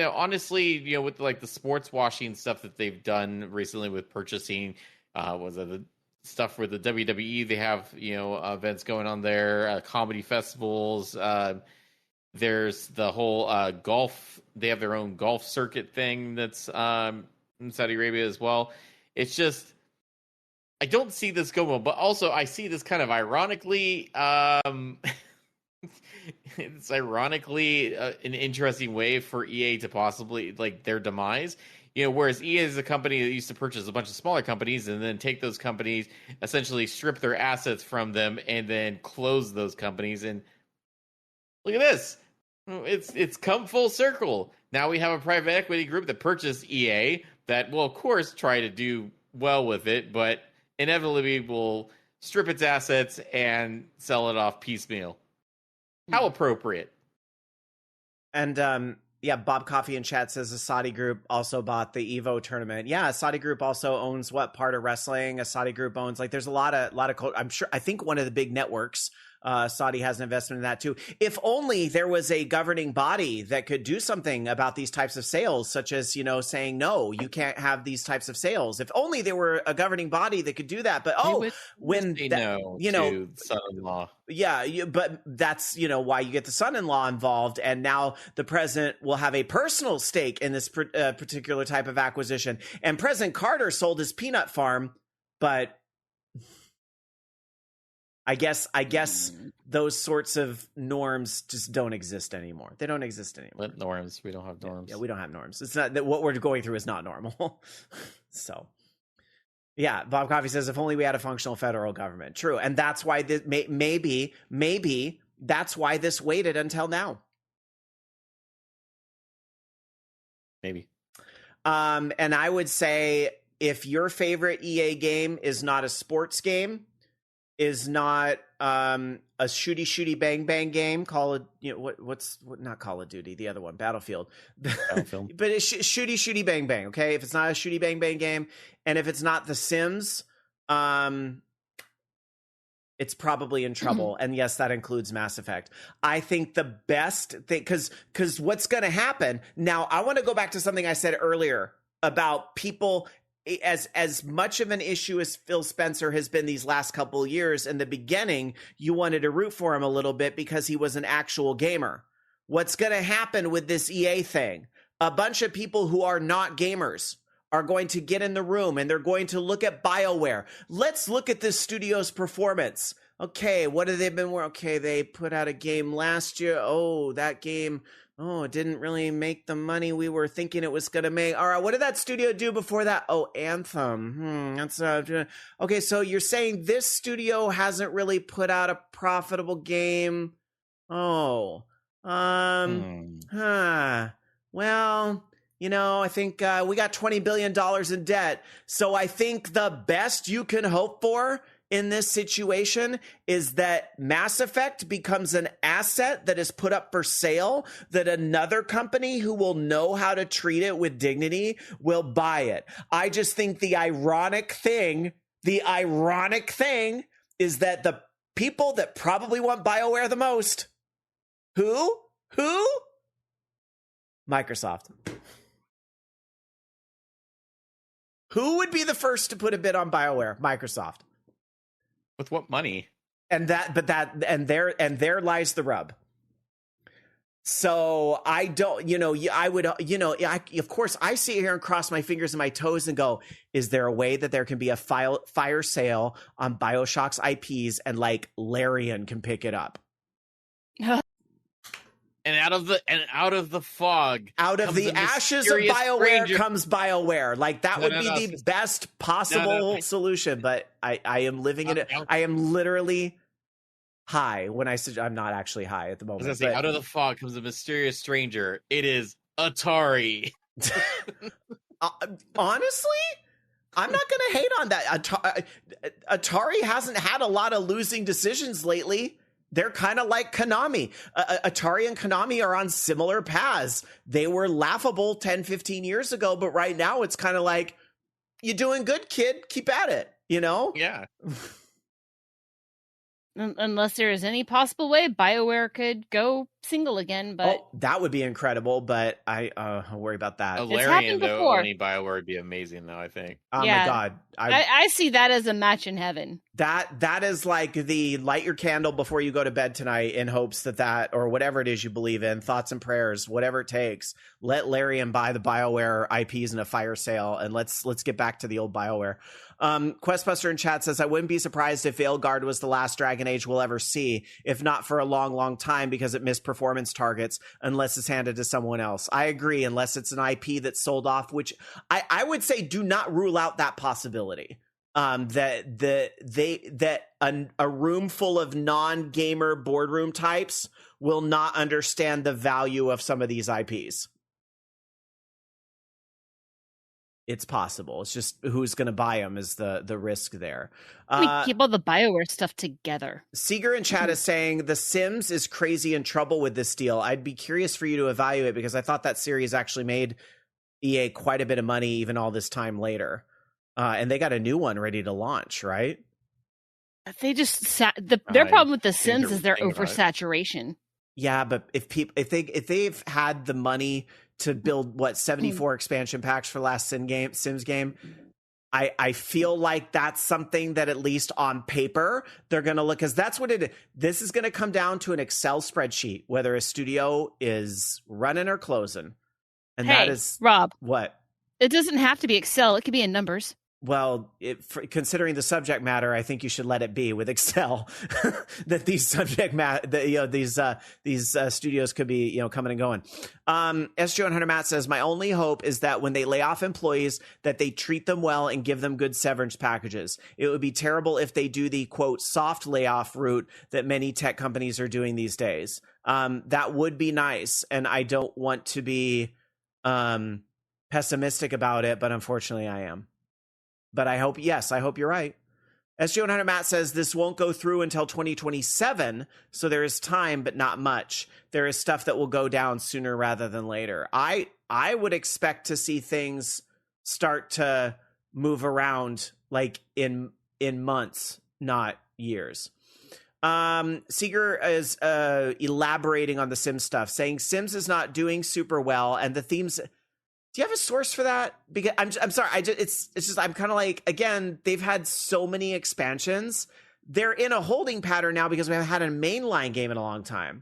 honestly, with like the sports washing stuff that they've done recently with purchasing, the stuff with the WWE, they have events going on there, comedy festivals. There's the whole golf. They have their own golf circuit thing that's in Saudi Arabia as well. It's just I don't see this going well, but also I see this kind of ironically. It's ironically an interesting way for EA to possibly like their demise. Whereas EA is a company that used to purchase a bunch of smaller companies and then take those companies, essentially strip their assets from them, and then close those companies. And look at this. It's come full circle. Now we have a private equity group that purchased EA that will, of course, try to do well with it, but inevitably will strip its assets and sell it off piecemeal. How appropriate. And, Bob Coffee in chat says the Saudi group also bought the Evo tournament. Yeah, a Saudi group also owns part of wrestling. A Saudi group owns there's a lot of I think one of the big networks, Saudi has an investment in that too. If only there was a governing body that could do something about these types of sales, such as, saying, no, you can't have these types of sales. If only there were a governing body that could do that. But to son-in-law. Yeah, but that's, why you get the son-in-law involved. And now the president will have a personal stake in this particular type of acquisition. And President Carter sold his peanut farm, but I guess those sorts of norms just don't exist anymore. They don't exist anymore. What norms? We don't have norms. Yeah, we don't have norms. It's not that what we're going through is not normal. So, yeah, Bob Coffee says if only we had a functional federal government. True, and that's why this maybe that's why this waited until now. Maybe. And I would say if your favorite EA game is not a sports game, is not a shooty bang game, not Call of Duty, the other one, Battlefield. But it's shooty bang. Okay, if it's not a shooty bang game, and if it's not The Sims, it's probably in trouble. And yes, that includes Mass Effect. I think the best thing, because what's going to happen now, I want to go back to something I said earlier about people. As much of an issue as Phil Spencer has been these last couple of years, in the beginning, you wanted to root for him a little bit because he was an actual gamer. What's going to happen with this EA thing? A bunch of people who are not gamers are going to get in the room and they're going to look at BioWare. Let's look at this studio's performance. Okay, what have they been working? Okay, they put out a game last year. Oh, that game. Oh, it didn't really make the money we were thinking it was going to make. All right, what did that studio do before that? Oh, Anthem. That's okay. So you're saying this studio hasn't really put out a profitable game? Oh, Well, I think we got $20 billion in debt. So I think the best you can hope for in this situation is that Mass Effect becomes an asset that is put up for sale, that another company who will know how to treat it with dignity will buy it. I just think the ironic thing is that the people that probably want BioWare the most, who? Microsoft. Who would be the first to put a bid on BioWare? Microsoft. With what money? And there lies the rub. So I don't, of course I sit here and cross my fingers and my toes and go, is there a way that there can be a fire sale on BioShock's IPs and like Larian can pick it up? And out of the fog, out of the ashes of BioWare comes BioWare. Like that would be the best possible solution. But I am living in it. I am literally high when I said I'm not actually high at the moment. I was gonna say, out of the fog comes a mysterious stranger. It is Atari. Honestly, I'm not going to hate on that. Atari hasn't had a lot of losing decisions lately. They're kind of like Konami. Atari and Konami are on similar paths. They were laughable 10, 15 years ago, but right now it's kind of like, you're doing good, kid. Keep at it, Yeah. Unless there is any possible way BioWare could go single again, but that would be incredible. But I worry about that. A Larian, though, owning BioWare would be amazing, though. I think. Oh my God, I see that as a match in heaven. That is like the light your candle before you go to bed tonight, in hopes that or whatever it is you believe in, thoughts and prayers, whatever it takes. Let Larian buy the BioWare IPs in a fire sale, and let's get back to the old BioWare. Questbuster in chat says, I wouldn't be surprised if Veilguard was the last Dragon Age we'll ever see, if not for a long, long time, because it missed performance targets, unless it's handed to someone else. I agree, unless it's an IP that's sold off, which I would say do not rule out that possibility. That a room full of non-gamer boardroom types will not understand the value of some of these IPs. It's possible. It's just who's going to buy them is the risk there. We keep all the BioWare stuff together. Seeger in chat is saying The Sims is crazy in trouble with this deal. I'd be curious for you to evaluate, because I thought that series actually made EA quite a bit of money even all this time later. And they got a new one ready to launch, right? They just their problem with The Sims is their oversaturation. Yeah, but if they've had the money to build 74 expansion packs for last Sims game, I feel like that's something that at least on paper they're going to look, because that's what it is. This is going to come down to an Excel spreadsheet, whether a studio is running or closing. And that is Rob. What? It doesn't have to be Excel. It could be in numbers. Well, considering the subject matter, I think you should let it be with Excel. That these these studios could be coming and going. SJ100 Matt says, my only hope is that when they lay off employees, that they treat them well and give them good severance packages. It would be terrible if they do the quote soft layoff route that many tech companies are doing these days. That would be nice, and I don't want to be pessimistic about it, but unfortunately, I am. But I hope you're right. SJ100 Matt says this won't go through until 2027, so there is time, but not much. There is stuff that will go down sooner rather than later. I would expect to see things start to move around like in months, not years. Seeger is elaborating on the Sims stuff, saying Sims is not doing super well, and the themes. Do you have a source for that? Because I'm sorry. It's just I'm kind of like, again, they've had so many expansions. They're in a holding pattern now because we haven't had a mainline game in a long time.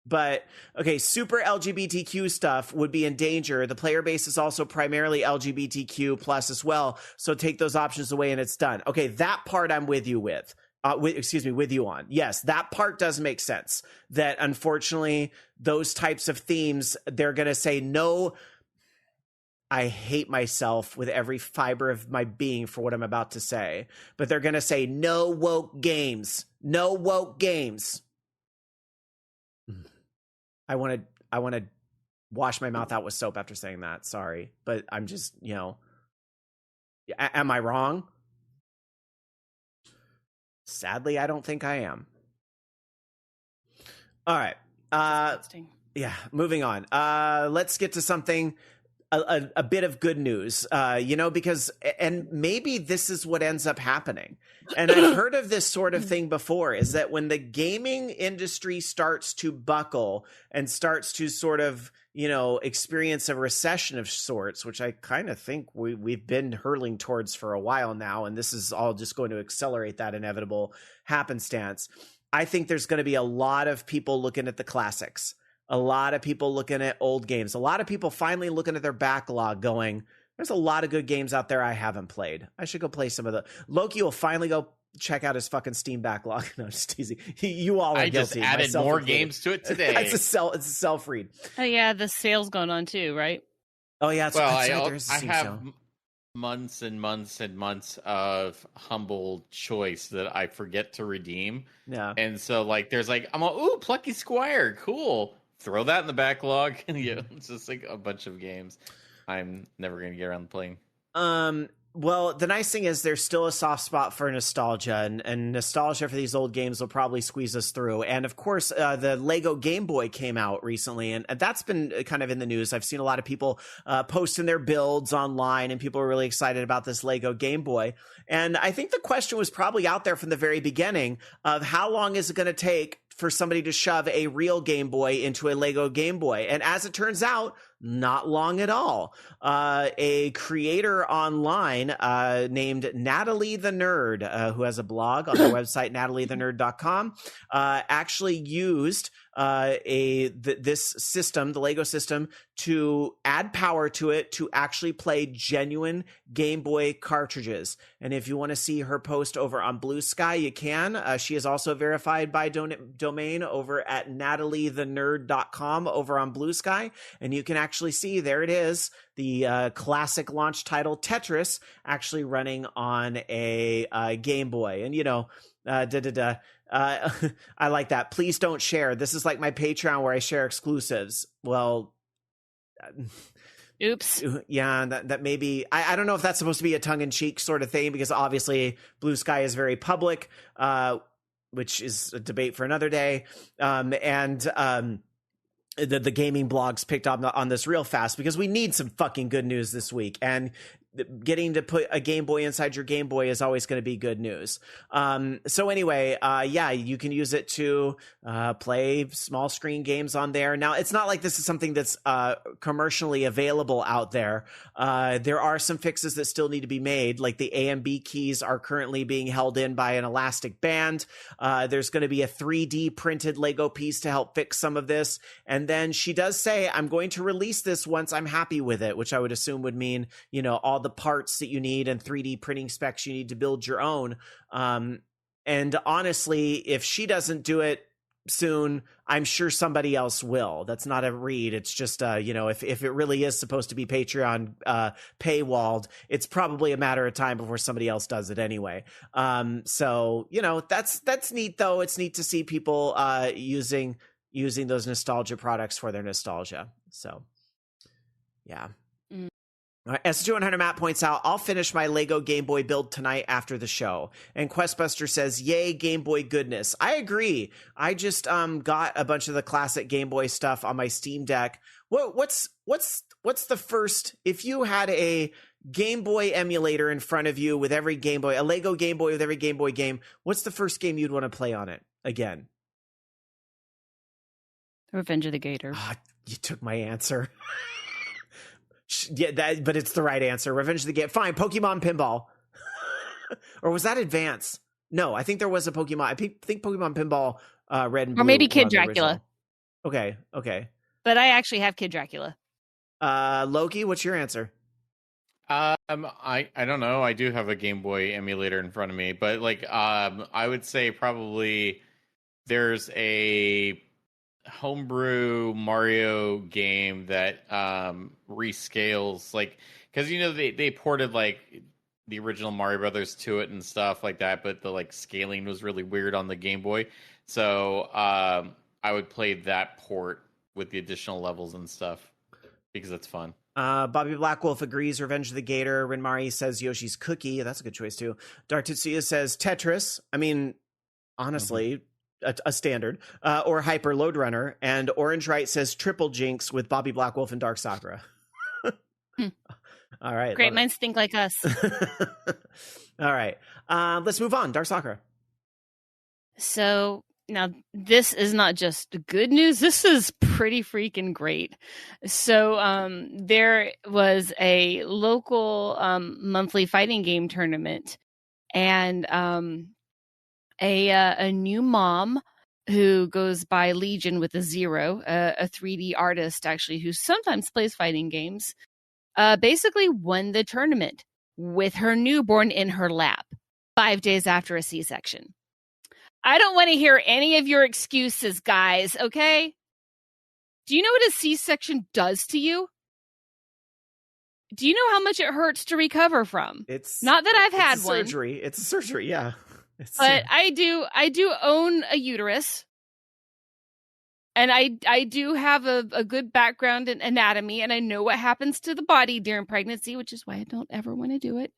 But okay, super LGBTQ stuff would be in danger. The player base is also primarily LGBTQ plus as well. So take those options away and it's done. Okay, that part I'm with you with. with you on. Yes, that part does make sense. That unfortunately, those types of themes, they're going to say no. I hate myself with every fiber of my being for what I'm about to say, but they're going to say no woke games. No woke games. I want to wash my mouth out with soap after saying that. Sorry, but I'm just, am I wrong? Sadly, I don't think I am. All right. Yeah, moving on. Let's get to something, a bit of good news, because, and maybe this is what ends up happening. And I've heard of this sort of thing before, is that when the gaming industry starts to buckle and starts to sort of, experience a recession of sorts, which I kind of think we've been hurling towards for a while now, and this is all just going to accelerate that inevitable happenstance. I think there's going to be a lot of people looking at the classics, a lot of people looking at old games, a lot of people finally looking at their backlog going, there's a lot of good games out there I haven't played. I should go play some of the... Loki will finally go check out his fucking Steam backlog. No, just teasing. You all are guilty. I just added more games to it today. It's a self-read. Oh, yeah, the sale's going on too, right? Oh, yeah. I have months and months and months of humble choice that I forget to redeem. Yeah. And so, there's Plucky Squire, cool. Throw that in the backlog. It's just a bunch of games I'm never going to get around to playing. Well, the nice thing is there's still a soft spot for nostalgia, and nostalgia for these old games will probably squeeze us through. And of course, the Lego Gameboy came out recently, and that's been kind of in the news. I've seen a lot of people posting their builds online, and people are really excited about this Lego Gameboy. And I think the question was probably out there from the very beginning of how long is it going to take for somebody to shove a real Game Boy into a Lego Game Boy. And as it turns out, not long at all. A creator online named Natalie the Nerd, who has a blog on their website, nataliethenerd.com, actually used this system, the Lego system, to add power to it to actually play genuine Game Boy cartridges. And if you want to see her post over on Blue Sky, you can. She is also verified by domain over at nataliethenerd.com over on Blue Sky. And you can actually see, there it is, the classic launch title Tetris actually running on a Game Boy. And, I like that. Please don't share. This is like my Patreon where I share exclusives. Well, oops. Yeah, that maybe, I don't know if that's supposed to be a tongue-in-cheek sort of thing, because obviously Blue Sky is very public, which is a debate for another day. The gaming blogs picked up on this real fast because we need some fucking good news this week. And getting to put a Game Boy inside your Game Boy is always going to be good news. So anyway, you can use it to play small screen games on there. Now, it's not like this is something that's commercially available out there. There are some fixes that still need to be made, like the A and B keys are currently being held in by an elastic band. There's going to be a 3D printed Lego piece to help fix some of this. And then she does say, I'm going to release this once I'm happy with it, which I would assume would mean, all the parts that you need and 3D printing specs you need to build your own. And honestly, if she doesn't do it soon, I'm sure somebody else will. That's not a read. It's just, if it really is supposed to be Patreon paywalled, it's probably a matter of time before somebody else does it anyway. So, that's neat though. It's neat to see people using those nostalgia products for their nostalgia. So, yeah. As 200 Matt points out, I'll finish my Lego Game Boy build tonight after the show. And Questbuster says, yay, Game Boy goodness. I agree. I just got a bunch of the classic Game Boy stuff on my Steam Deck. What's the first, if you had a Game Boy emulator in front of you with every Game Boy, a Lego Game Boy with every Game Boy game, what's the first game you'd want to play on it again? Revenge of the Gator. You took my answer. Yeah, but it's the right answer. Revenge of the Gator. Fine, Pokemon Pinball. Or was that Advance? No, I think there was a Pokemon. I think Pokemon Pinball Red and Blue. Or maybe Kid Dracula. Okay. But I actually have Kid Dracula. Loki, what's your answer? I don't know. I do have a Game Boy emulator in front of me, but like, I would say probably there's a homebrew Mario game that rescales, like, because they ported like the original Mario Brothers to it and stuff like that, but the like scaling was really weird on the Game Boy. So I would play that port with the additional levels and stuff because it's fun. Bobby Blackwolf agrees. Revenge of the Gator. Rinmari says Yoshi's Cookie. That's a good choice too. Dark Tetsuya says Tetris. I mean, honestly, a standard. Or Hyper Load Runner. And Orange Right says Triple Jinx with Bobby Blackwolf and Dark Sakura. All right. Great minds think like us. All right. Let's move on. Dark Sakura. So now this is not just good news. This is pretty freaking great. So there was a local monthly fighting game tournament, and a new mom who goes by Legion with a 0, a 3D artist actually who sometimes plays fighting games, basically won the tournament with her newborn in her lap 5 days after a C-section. I don't want to hear any of your excuses, guys, okay? Do you know what a C-section does to you? Do you know how much it hurts to recover from? It's not that I've had one. Surgery. It's a surgery, yeah. But I do own a uterus. And I do have a good background in anatomy, and I know what happens to the body during pregnancy, which is why I don't ever want to do it.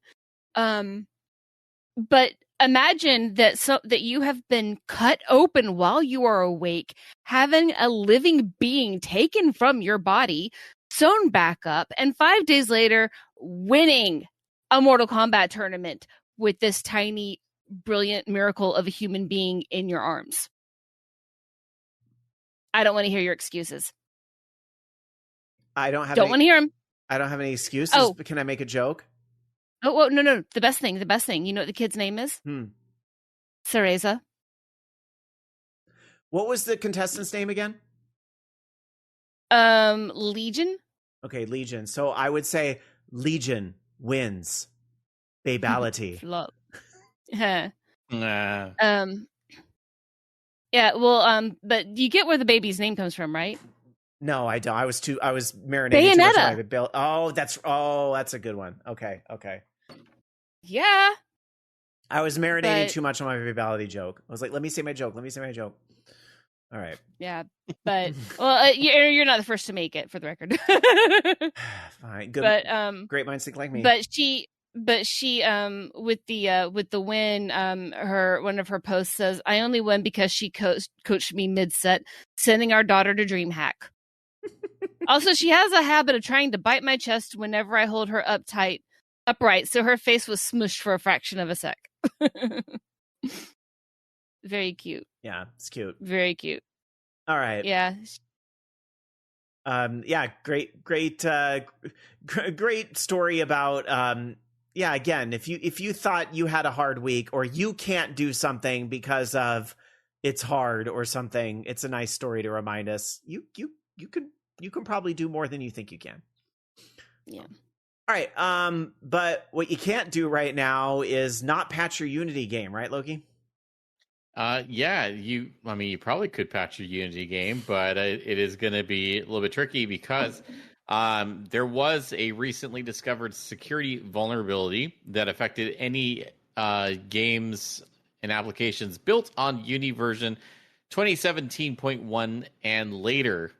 But imagine that you have been cut open while you are awake, having a living being taken from your body, sewn back up, and 5 days later, winning a Mortal Kombat tournament with this tiny, brilliant miracle of a human being in your arms. I don't want to hear your excuses. I don't want to hear them. I don't have any excuses. Oh. But can I make a joke? Oh, well, no. The best thing. You know what the kid's name is? Cereza. What was the contestant's name again? Legion. Okay, Legion. So I would say Legion wins. Babality. Yeah. Yeah, well, but you get where the baby's name comes from, right? No, I don't. I was marinating too much on my bill. Oh, that's a good one. Okay. Yeah. I was marinating too much on my babality joke. I was like, let me say my joke. All right. Yeah, but well, you're not the first to make it, for the record. Fine, good. But great minds think like me. But she with the win, one of her posts says, "I only win because she coached me mid-set, sending our daughter to DreamHack." Also, she has a habit of trying to bite my chest whenever I hold her upright, so her face was smushed for a fraction of a sec. Very cute. Yeah, it's cute. Very cute. All right. Yeah. Yeah, great story about again, if you thought you had a hard week or you can't do something because of it's hard or something, it's a nice story to remind us you can probably do more than you think you can. Yeah. All right. But what you can't do right now is not patch your Unity game, right, Loki? You probably could patch your Unity game, but it is going to be a little bit tricky because there was a recently discovered security vulnerability that affected any games and applications built on Unity version 2017.1 and later.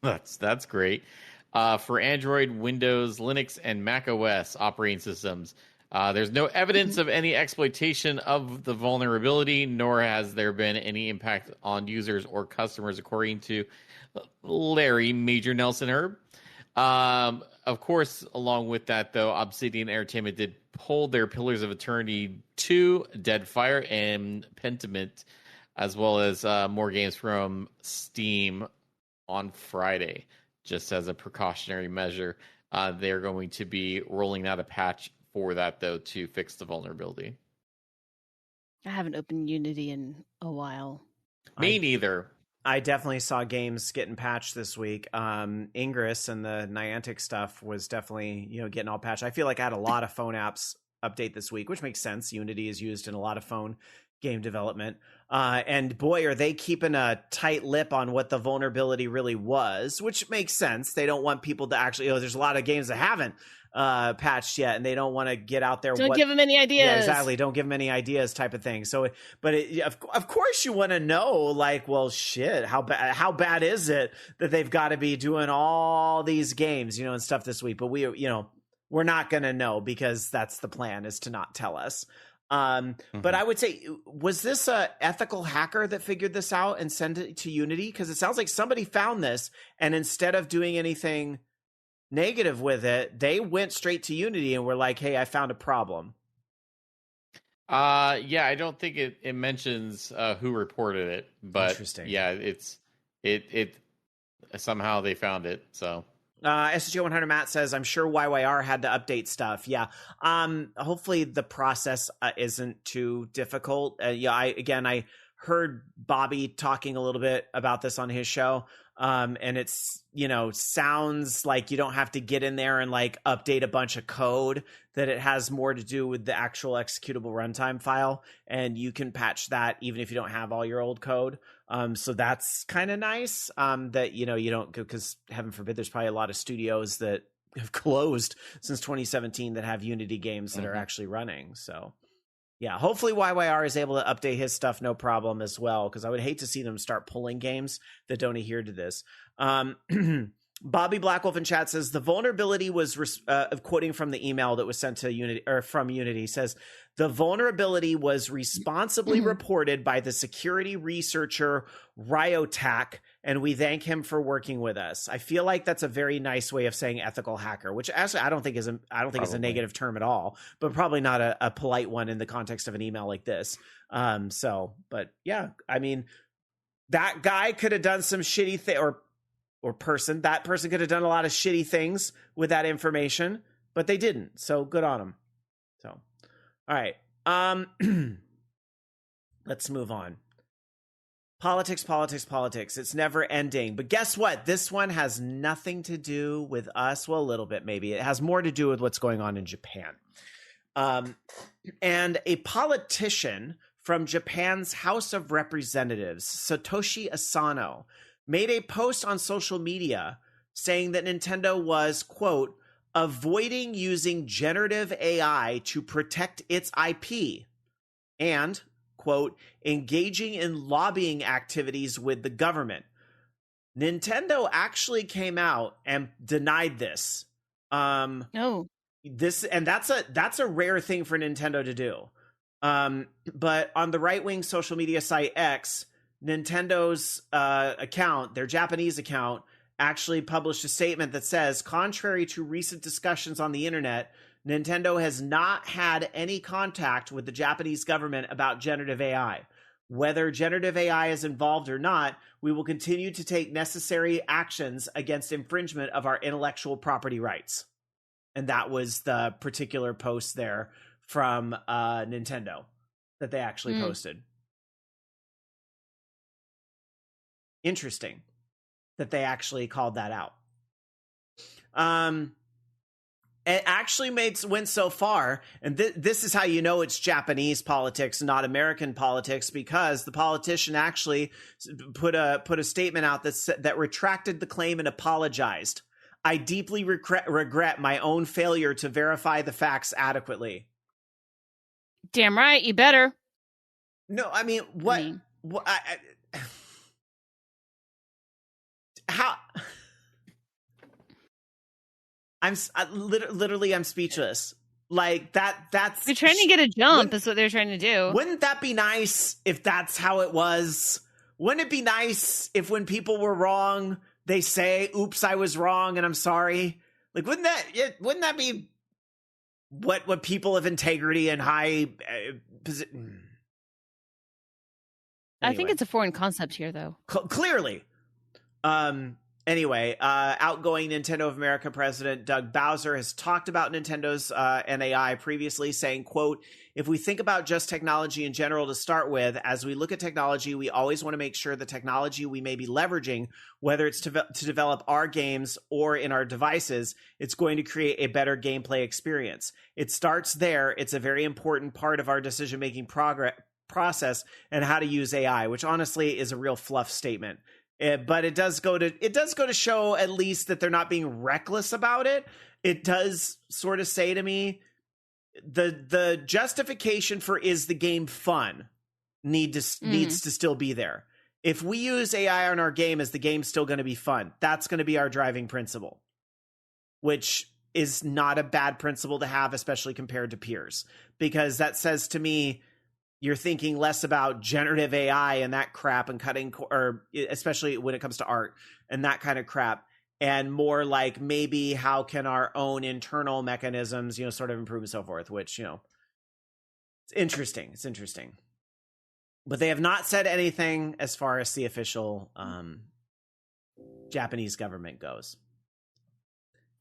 That's great. For Android, Windows, Linux, and Mac OS operating systems. There's no evidence of any exploitation of the vulnerability, nor has there been any impact on users or customers, according to Larry Major Nelson Herb. Of course, along with that, though, Obsidian Entertainment did pull their Pillars of Eternity 2, Deadfire, and Pentiment, as well as more games from Steam on Friday, just as a precautionary measure. They're going to be rolling out a patch for that, though, to fix the vulnerability. I haven't opened Unity in a while. Me neither. I definitely saw games getting patched this week. Ingress and the Niantic stuff was definitely, getting all patched. I feel like I had a lot of phone apps update this week, which makes sense. Unity is used in a lot of phone game development. And boy, are they keeping a tight lip on what the vulnerability really was, which makes sense. They don't want people to actually, there's a lot of games that haven't patched yet, and they don't want to get out there. Don't give them any ideas. Yeah, exactly. Don't give them any ideas, type of thing. So, but of course you want to know, like, well, shit, how bad is it that they've got to be doing all these games, and stuff this week? But we're not going to know, because that's the plan, is to not tell us. But I would say, was this a ethical hacker that figured this out and sent it to Unity? Because it sounds like somebody found this, and instead of doing anything negative with it, they went straight to Unity and were like, hey, I found a problem. Yeah, I don't think it mentions who reported it, but interesting. Yeah, it somehow they found it. So SGO 100 Matt says, I'm sure YYR had to update stuff. Yeah. Hopefully the process isn't too difficult. I heard Bobby talking a little bit about this on his show. And it's, sounds like you don't have to get in there and like update a bunch of code, that it has more to do with the actual executable runtime file. And you can patch that even if you don't have all your old code. So that's kind of nice, that, you don't, because heaven forbid, there's probably a lot of studios that have closed since 2017 that have Unity games that are actually running. So yeah, hopefully YYR is able to update his stuff no problem as well, because I would hate to see them start pulling games that don't adhere to this. Bobby Blackwolf in chat says the vulnerability was quoting from the email that was sent to Unity, or from Unity, says the vulnerability was responsibly reported by the security researcher Ryotac, and we thank him for working with us. I feel like that's a very nice way of saying ethical hacker, which actually I don't think is a negative term at all, but probably not a polite one in the context of an email like this. But yeah, I mean, that guy could have done some shitty thing, that person could have done a lot of shitty things with that information, but they didn't. So good on them. So, all right. Let's move on. Politics. It's never ending. But guess what? This one has nothing to do with us. Well, a little bit, maybe. It has more to do with what's going on in Japan. And a politician from Japan's House of Representatives, Satoshi Asano, made a post on social media saying that Nintendo was, quote, avoiding using generative AI to protect its IP and, quote, engaging in lobbying activities with the government. Nintendo actually came out and denied this. No. That's a rare thing for Nintendo to do. But on the right-wing social media site X, Nintendo's account, their Japanese account, actually published a statement that says, contrary to recent discussions on the internet, Nintendo has not had any contact with the Japanese government about generative AI. Whether generative AI is involved or not, we will continue to take necessary actions against infringement of our intellectual property rights. And that was the particular post there from Nintendo that they actually posted. Interesting that they actually called that out. It actually went so far, and this is how you know it's Japanese politics, not American politics, because the politician actually put a statement out that retracted the claim and apologized. I deeply regret my own failure to verify the facts adequately. Damn right, you better. No, I mean, what? How? I'm speechless. Like that's they're trying to get a jump is what they're trying to do. Wouldn't that be nice if that's how it was? Wouldn't it be nice if when people were wrong, they say, oops, I was wrong and I'm sorry? Like, wouldn't that be what people of integrity and high position? Anyway. I think it's a foreign concept here, though. Clearly. And Anyway, outgoing Nintendo of America president Doug Bowser has talked about Nintendo's NAI previously, saying, quote, "If we think about just technology in general to start with, as we look at technology, we always want to make sure the technology we may be leveraging, whether it's to develop our games or in our devices, it's going to create a better gameplay experience. It starts there. It's a very important part of our decision-making process and how to use AI," which honestly is a real fluff statement. But it does go to show at least that they're not being reckless about it. It does sort of say to me, the justification for is the game fun needs to still be there. If we use AI on our game, is the game still going to be fun? That's going to be our driving principle, which is not a bad principle to have, especially compared to peers, because that says to me, you're thinking less about generative AI and that crap and cutting, or especially when it comes to art and that kind of crap, and more like maybe how can our own internal mechanisms, sort of improve and so forth, which, it's interesting. It's interesting. But they have not said anything as far as the official Japanese government goes.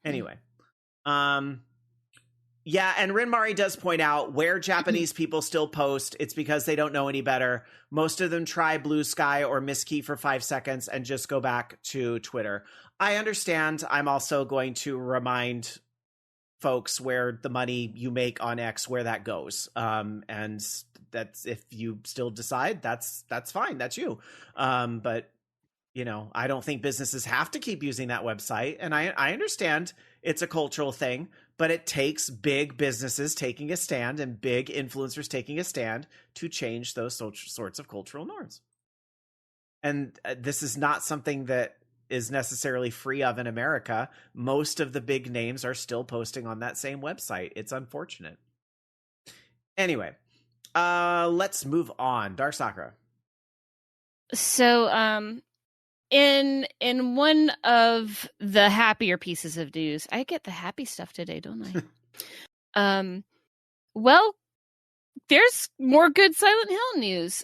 Anyway, yeah, and Rinmari does point out where Japanese people still post, it's because they don't know any better. Most of them try Blue Sky or Misskey for 5 seconds and just go back to Twitter. I understand. I'm also going to remind folks where the money you make on X, where that goes. And that's, if you still decide, that's fine. That's you. But I don't think businesses have to keep using that website. And I understand it's a cultural thing, but it takes big businesses taking a stand and big influencers taking a stand to change those sorts of cultural norms. And this is not something that is necessarily free of in America. Most of the big names are still posting on that same website. It's unfortunate. Anyway, let's move on. Dark Sakura. So, in one of the happier pieces of news, I get the happy stuff today, don't I? Well, there's more good Silent Hill news.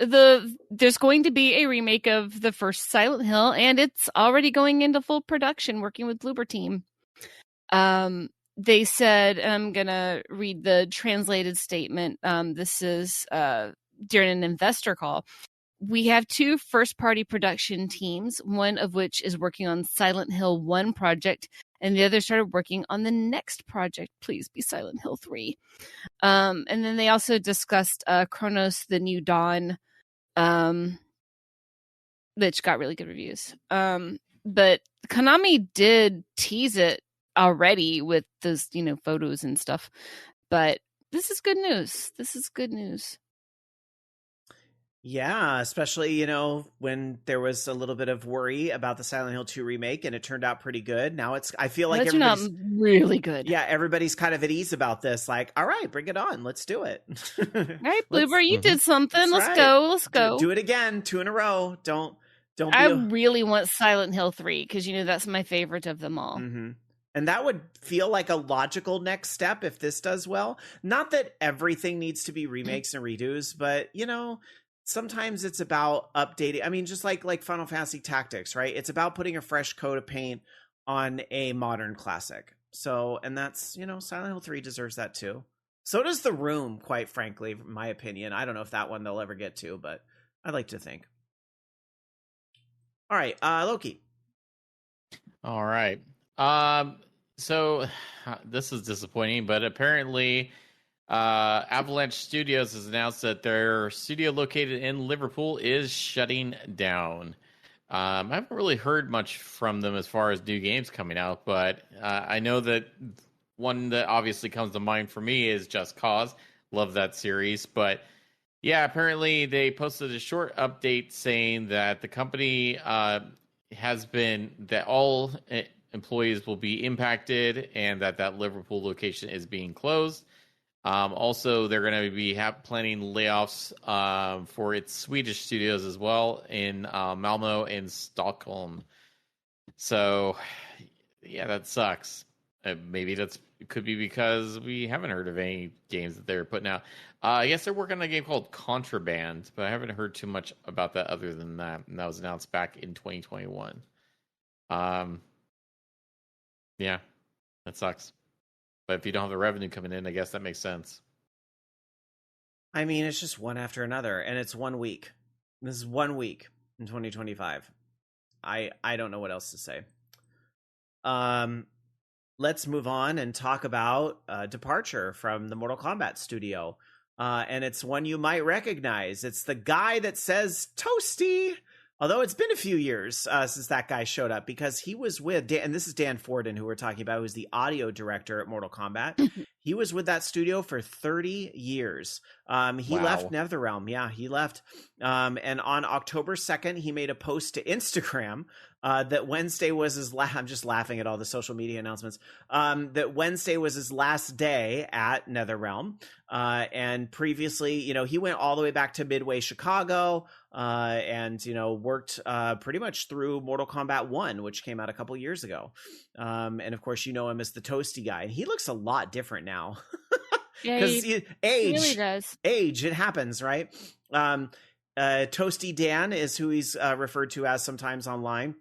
There's going to be a remake of the first Silent Hill, and it's already going into full production, working with Bloober Team. They said, I'm gonna read the translated statement. This is during an investor call. "We have 2 first-party production teams, one of which is working on Silent Hill 1 project, and the other started working on the next project. Please be Silent Hill 3. And then they also discussed Chronos: The New Dawn, which got really good reviews. But Konami did tease it already with those, photos and stuff. But this is good news. Yeah, especially, when there was a little bit of worry about the Silent Hill 2 remake and it turned out pretty good. Now I feel like everybody's really good. Yeah, everybody's kind of at ease about this. Like, all right, bring it on. Let's do it. All right, Bloober, you did something. Let's go. Do it again. 2 in a row. Don't I really want Silent Hill 3 because, that's my favorite of them all. Mm-hmm. And that would feel like a logical next step if this does well. Not that everything needs to be remakes and redos, but, sometimes it's about updating. I mean, just like Final Fantasy Tactics, right? It's about putting a fresh coat of paint on a modern classic. So, and that's, Silent Hill 3 deserves that too. So does The Room, quite frankly, in my opinion. I don't know if that one they'll ever get to, but I'd like to think. All right, Loki. All right. So this is disappointing, but apparently Avalanche Studios has announced that their studio located in Liverpool is shutting down. I haven't really heard much from them as far as new games coming out, but I know that one that obviously comes to mind for me is Just Cause. Love that series. But yeah, apparently they posted a short update saying that the company that all employees will be impacted and that Liverpool location is being closed. Also, they're going to be planning layoffs for its Swedish studios as well in Malmo and Stockholm. So, yeah, that sucks. Maybe that's it could be because we haven't heard of any games that they're putting out. I guess they're working on a game called Contraband, but I haven't heard too much about that other than that. And that was announced back in 2021. Yeah, that sucks. But if you don't have the revenue coming in, I guess that makes sense. I mean, it's just one after another, and it's 1 week. This is 1 week in 2025. I don't know what else to say. Let's move on and talk about departure from the Mortal Kombat studio. And it's one you might recognize. It's the guy that says Toasty. Although it's been a few years since that guy showed up, because he was with and this is Dan Forden, who we're talking about, who's the audio director at Mortal Kombat. He was with that studio for 30 years. He left NetherRealm. Yeah, he left. And on October 2nd, he made a post to Instagram that Wednesday was his last. I'm just laughing at all the social media announcements. That Wednesday was his last day at NetherRealm. And previously, he went all the way back to Midway Chicago, and worked pretty much through Mortal Kombat 1, which came out a couple years ago. And of course, you know him as the Toasty guy. And he looks a lot different now. Yeah, he really does. Age, it happens, right? Toasty Dan is who he's referred to as sometimes online.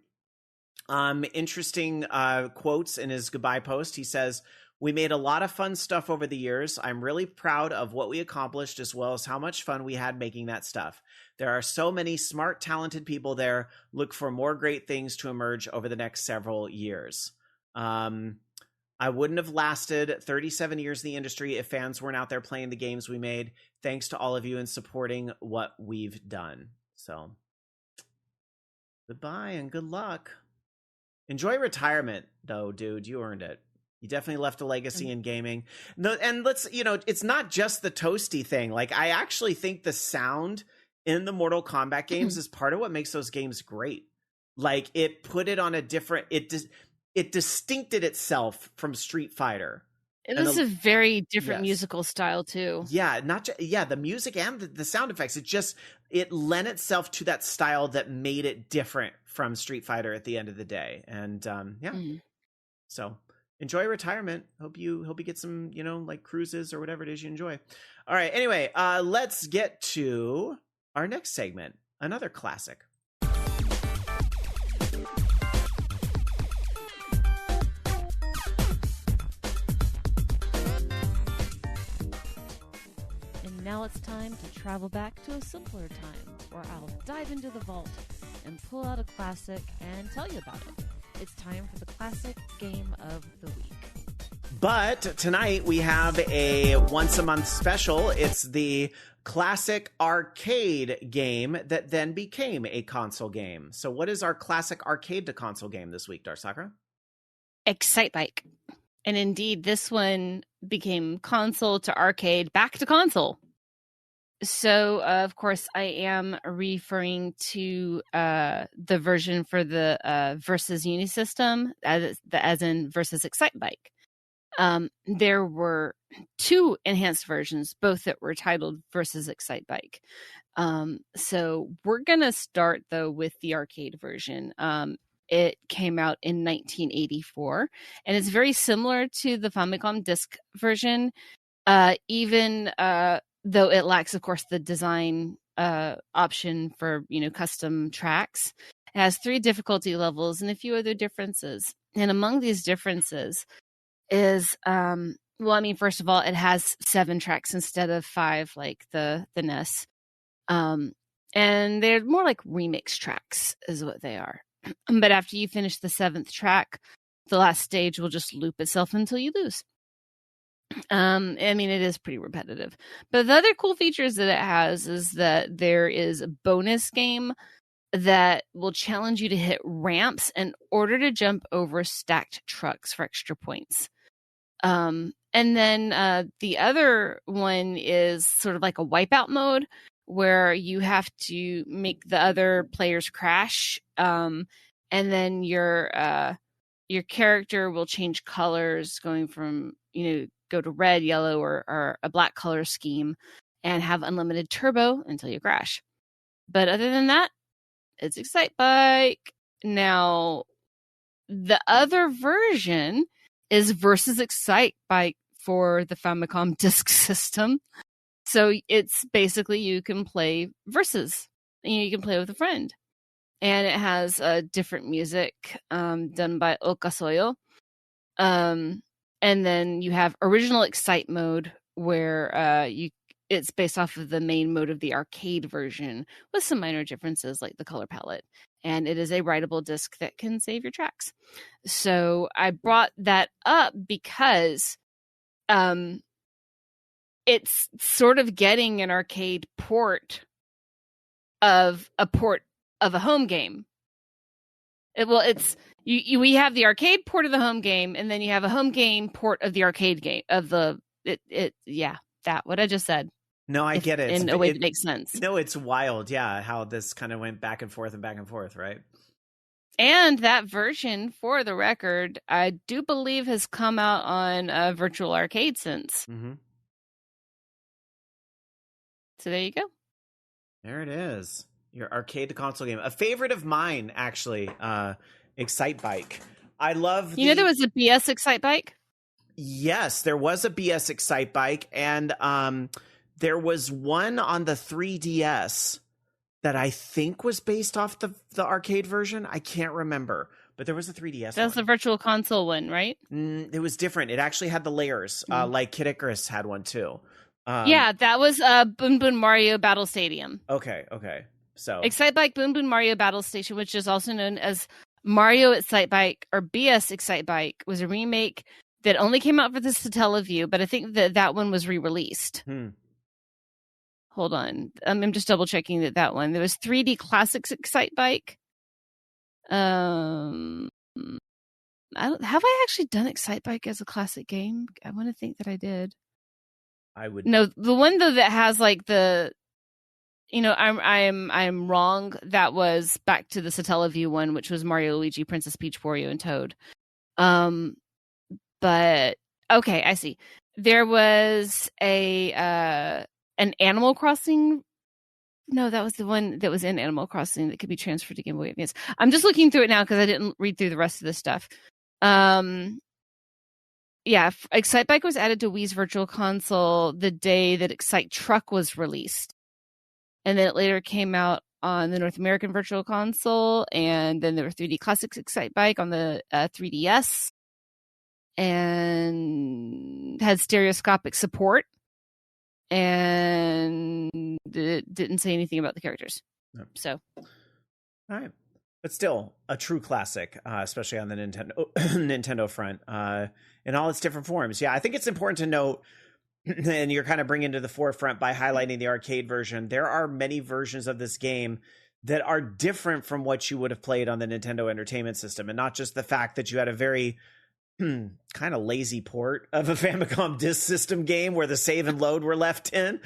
Interesting quotes in his goodbye post. He says, "We made a lot of fun stuff over the years. I'm really proud of what we accomplished, as well as how much fun we had making that stuff. There are so many smart, talented people there. Look for more great things to emerge over the next several years. I wouldn't have lasted 37 years in the industry if fans weren't out there playing the games we made. Thanks to all of you and supporting what we've done." So goodbye and good luck. Enjoy retirement, though, dude. You earned it. You definitely left a legacy in gaming. No, and let's, it's not just the Toasty thing. Like, I actually think the sound in the Mortal Kombat games is part of what makes those games great. Like, it put it on a different, it distincted itself from Street Fighter. It was a very different musical style too. Yeah, the music and the sound effects. It lent itself to that style that made it different from Street Fighter at the end of the day. And so enjoy retirement. Hope you get some, like cruises or whatever it is you enjoy. All right. Anyway, let's get to our next segment. Another classic. Now it's time to travel back to a simpler time, where I'll dive into the vault and pull out a classic and tell you about it. It's time for the classic game of the week. But tonight we have a once a month special. It's the classic arcade game that then became a console game. So what is our classic arcade to console game this week, Darsakra? Excitebike. And indeed, this one became console to arcade, back to console. So, of course, I am referring to the version for the Versus Unisystem, as in Versus Excitebike. There were two enhanced versions, both that were titled Versus Excitebike. So we're going to start, though, with the arcade version. It came out in 1984, and it's very similar to the Famicom Disk version, even though it lacks, of course, the design option for, custom tracks. It has 3 difficulty levels and a few other differences. And among these differences is, first of all, it has 7 tracks instead of 5 like the NES. And they're more like remix tracks is what they are. But after you finish the 7th track, the last stage will just loop itself until you lose. It is pretty repetitive. But the other cool features that it has is that there is a bonus game that will challenge you to hit ramps in order to jump over stacked trucks for extra points. And then the other one is sort of like a wipeout mode, where you have to make the other players crash, and then your character will change colors, going from go to red, yellow, or a black color scheme, and have unlimited turbo until you crash. But other than that, it's Excitebike. Now, the other version is Versus Excite Bike for the Famicom Disk System. So it's basically you can play Versus. You can play with a friend. And it has different music done by Okasoyo. And then you have Original Excite mode, where it's based off of the main mode of the arcade version with some minor differences like the color palette. And it is a writable disc that can save your tracks. So I brought that up because it's sort of getting an arcade port of a home game. We have the arcade port of the home game, and then you have a home game port of the arcade game of the what I just said. No, I get it. In a way that makes sense. No, it's wild. Yeah, how this kind of went back and forth, right? And that version, for the record, I do believe has come out on Virtual Arcade since. Mm-hmm. So there you go. There it is. Your arcade to console game. A favorite of mine, actually, Excite Bike. I love You know there was a BS Excite Bike? Yes, there was a BS Excite Bike, and there was one on the 3DS that I think was based off the arcade version. I can't remember, but there was a 3DS That's the Virtual Console one, right? It was different. It actually had the layers, like Kid Icarus had one too. Yeah, that was Boon Boon Mario Battle Stadium. Okay. So Excite Bike Boon Boon Mario Battle Station, which is also known as Mario Excite Bike or BS Excite Bike, was a remake that only came out for the Satellaview, but I think that one was re-released. Hold on. I'm just double checking that one. There was 3D Classics Excite Bike. Have I actually done Excite Bike as a classic game? I want to think that I did. I would. No, the one though that has like the, I'm wrong. That was back to the Satellaview one, which was Mario, Luigi, Princess Peach, Wario, and Toad. But okay, I see. There was an Animal Crossing. No, that was the one that was in Animal Crossing that could be transferred to Game Boy Advance. I'm just looking through it now because I didn't read through the rest of this stuff. Yeah, Excite Bike was added to Wii's Virtual Console the day that Excite Truck was released. And then it later came out on the North American Virtual Console, and then there were 3D Classics Excite Bike on the 3DS, and had stereoscopic support, and it didn't say anything about the characters. No. So, all right, but still a true classic, especially on the Nintendo front, in all its different forms. Yeah, I think it's important to note. And you're kind of bringing to the forefront by highlighting the arcade version. There are many versions of this game that are different from what you would have played on the Nintendo Entertainment System. And not just the fact that you had a very kind of lazy port of a Famicom Disk System game where the save and load were left in,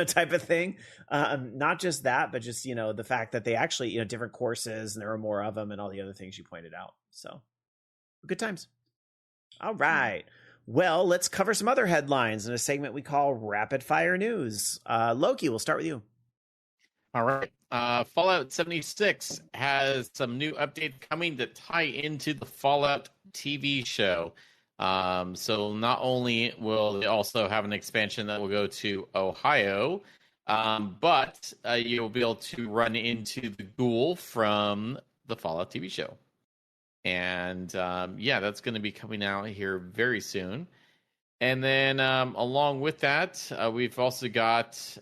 type of thing. Not just that, but just, the fact that they actually, different courses and there were more of them and all the other things you pointed out. So good times. All right. Well, let's cover some other headlines in a segment we call Rapid Fire News. Loki, we'll start with you. All right. Fallout 76 has some new updates coming that tie into the Fallout TV show. So not only will they also have an expansion that will go to Ohio, but you'll be able to run into the ghoul from the Fallout TV show. And that's going to be coming out here very soon. And then along with that, we've also got,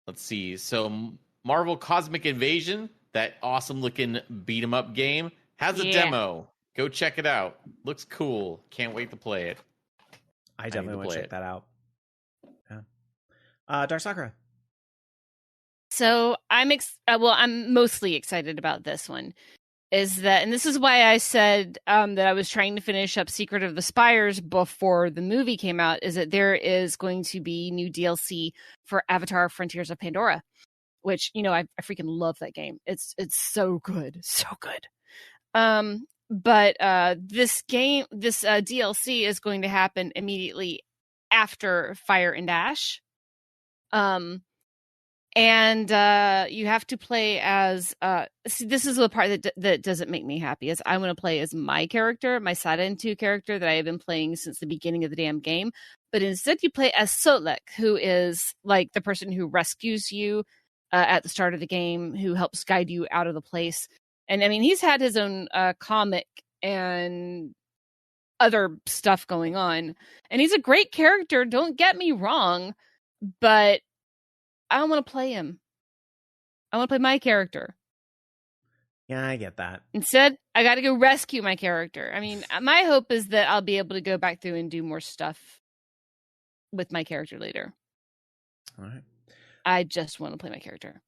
let's see, so Marvel Cosmic Invasion, that awesome looking beat 'em up game, has a demo. Go check it out. Looks cool. Can't wait to play it. I definitely want to check that out. Yeah. Dark Sakura. So I'm mostly excited about this one. And this is why I said that I was trying to finish up Secret of the Spires before the movie came out, is that there is going to be new DLC for Avatar Frontiers of Pandora, which, I freaking love that game. It's so good. So good. But this DLC is going to happen immediately after Fire and Ash. And you have to play as see, this is the part that doesn't make me happy, is I want to play as my character, my Saturn 2 character that I have been playing since the beginning of the damn game. But instead you play as Sotlek, who is like the person who rescues you at the start of the game, who helps guide you out of the place. And I mean, he's had his own comic and other stuff going on, and he's a great character, don't get me wrong, but I don't want to play him. I want to play my character. Yeah, I get that. Instead, I got to go rescue my character. I mean, my hope is that I'll be able to go back through and do more stuff with my character later. All right. I just want to play my character.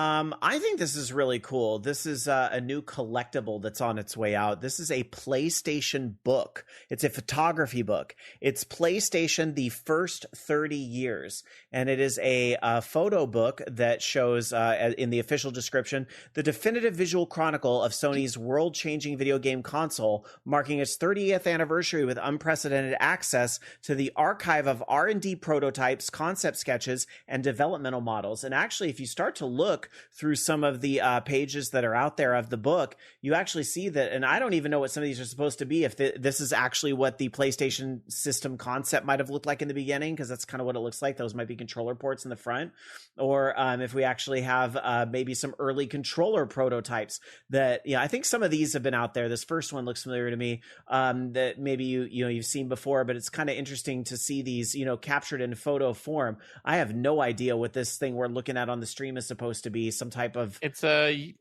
I think this is really cool. This is a new collectible that's on its way out. This is a PlayStation book. It's a photography book. It's PlayStation the first 30 years. And it is a photo book that shows, in the official description, the definitive visual chronicle of Sony's world-changing video game console, marking its 30th anniversary with unprecedented access to the archive of R&D prototypes, concept sketches, and developmental models. And actually, if you start to look through some of the pages that are out there of the book, you actually see that, and I don't even know what some of these are supposed to be, if this is actually what the PlayStation system concept might have looked like in the beginning, because that's kind of what it looks like. Those might be controller ports in the front, or if we actually have maybe some early controller prototypes that, I think some of these have been out there. This first one looks familiar to me, that maybe you've seen before, but it's kind of interesting to see these, captured in photo form. I have no idea what this thing we're looking at on the stream is supposed to be. Some type of it's the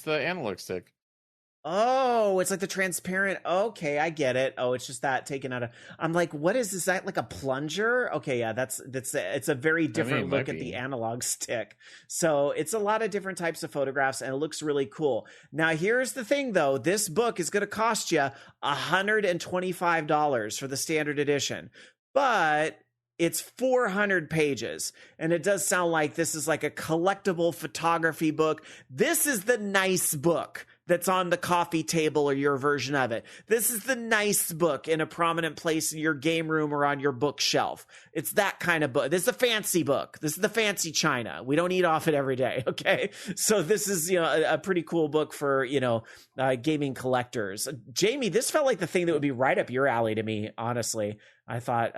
analog stick. Oh, it's like the transparent. Okay, I get it. Oh, it's just that taken out of. I'm like, what is this? Is that like a plunger? Okay, yeah, that's it's a very different look at the analog stick. So it's a lot of different types of photographs, and it looks really cool. Now, here's the thing, though. This book is going to cost you $125 for the standard edition, but it's 400 pages, and it does sound like this is like a collectible photography book. This is the nice book that's on the coffee table or your version of it. This is the nice book in a prominent place in your game room or on your bookshelf. It's that kind of book. This is a fancy book. This is the fancy china. We don't eat off it every day, okay? So this is, a pretty cool book for, gaming collectors. Jamie, this felt like the thing that would be right up your alley to me, honestly. I thought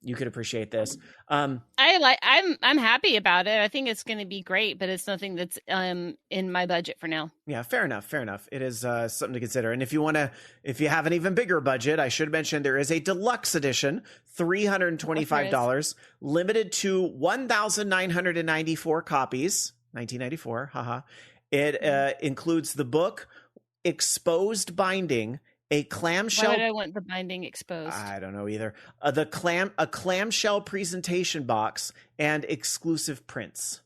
you could appreciate this. I'm happy about it. I think it's going to be great, but it's nothing that's in my budget for now. Yeah, fair enough. It is something to consider. And if you have an even bigger budget, I should mention there is a deluxe edition, $325, limited to 1,994 copies, 1994. Haha. It includes the book, exposed binding, a clamshell. Why would I want the binding exposed? I don't know either. A clamshell presentation box and exclusive prints.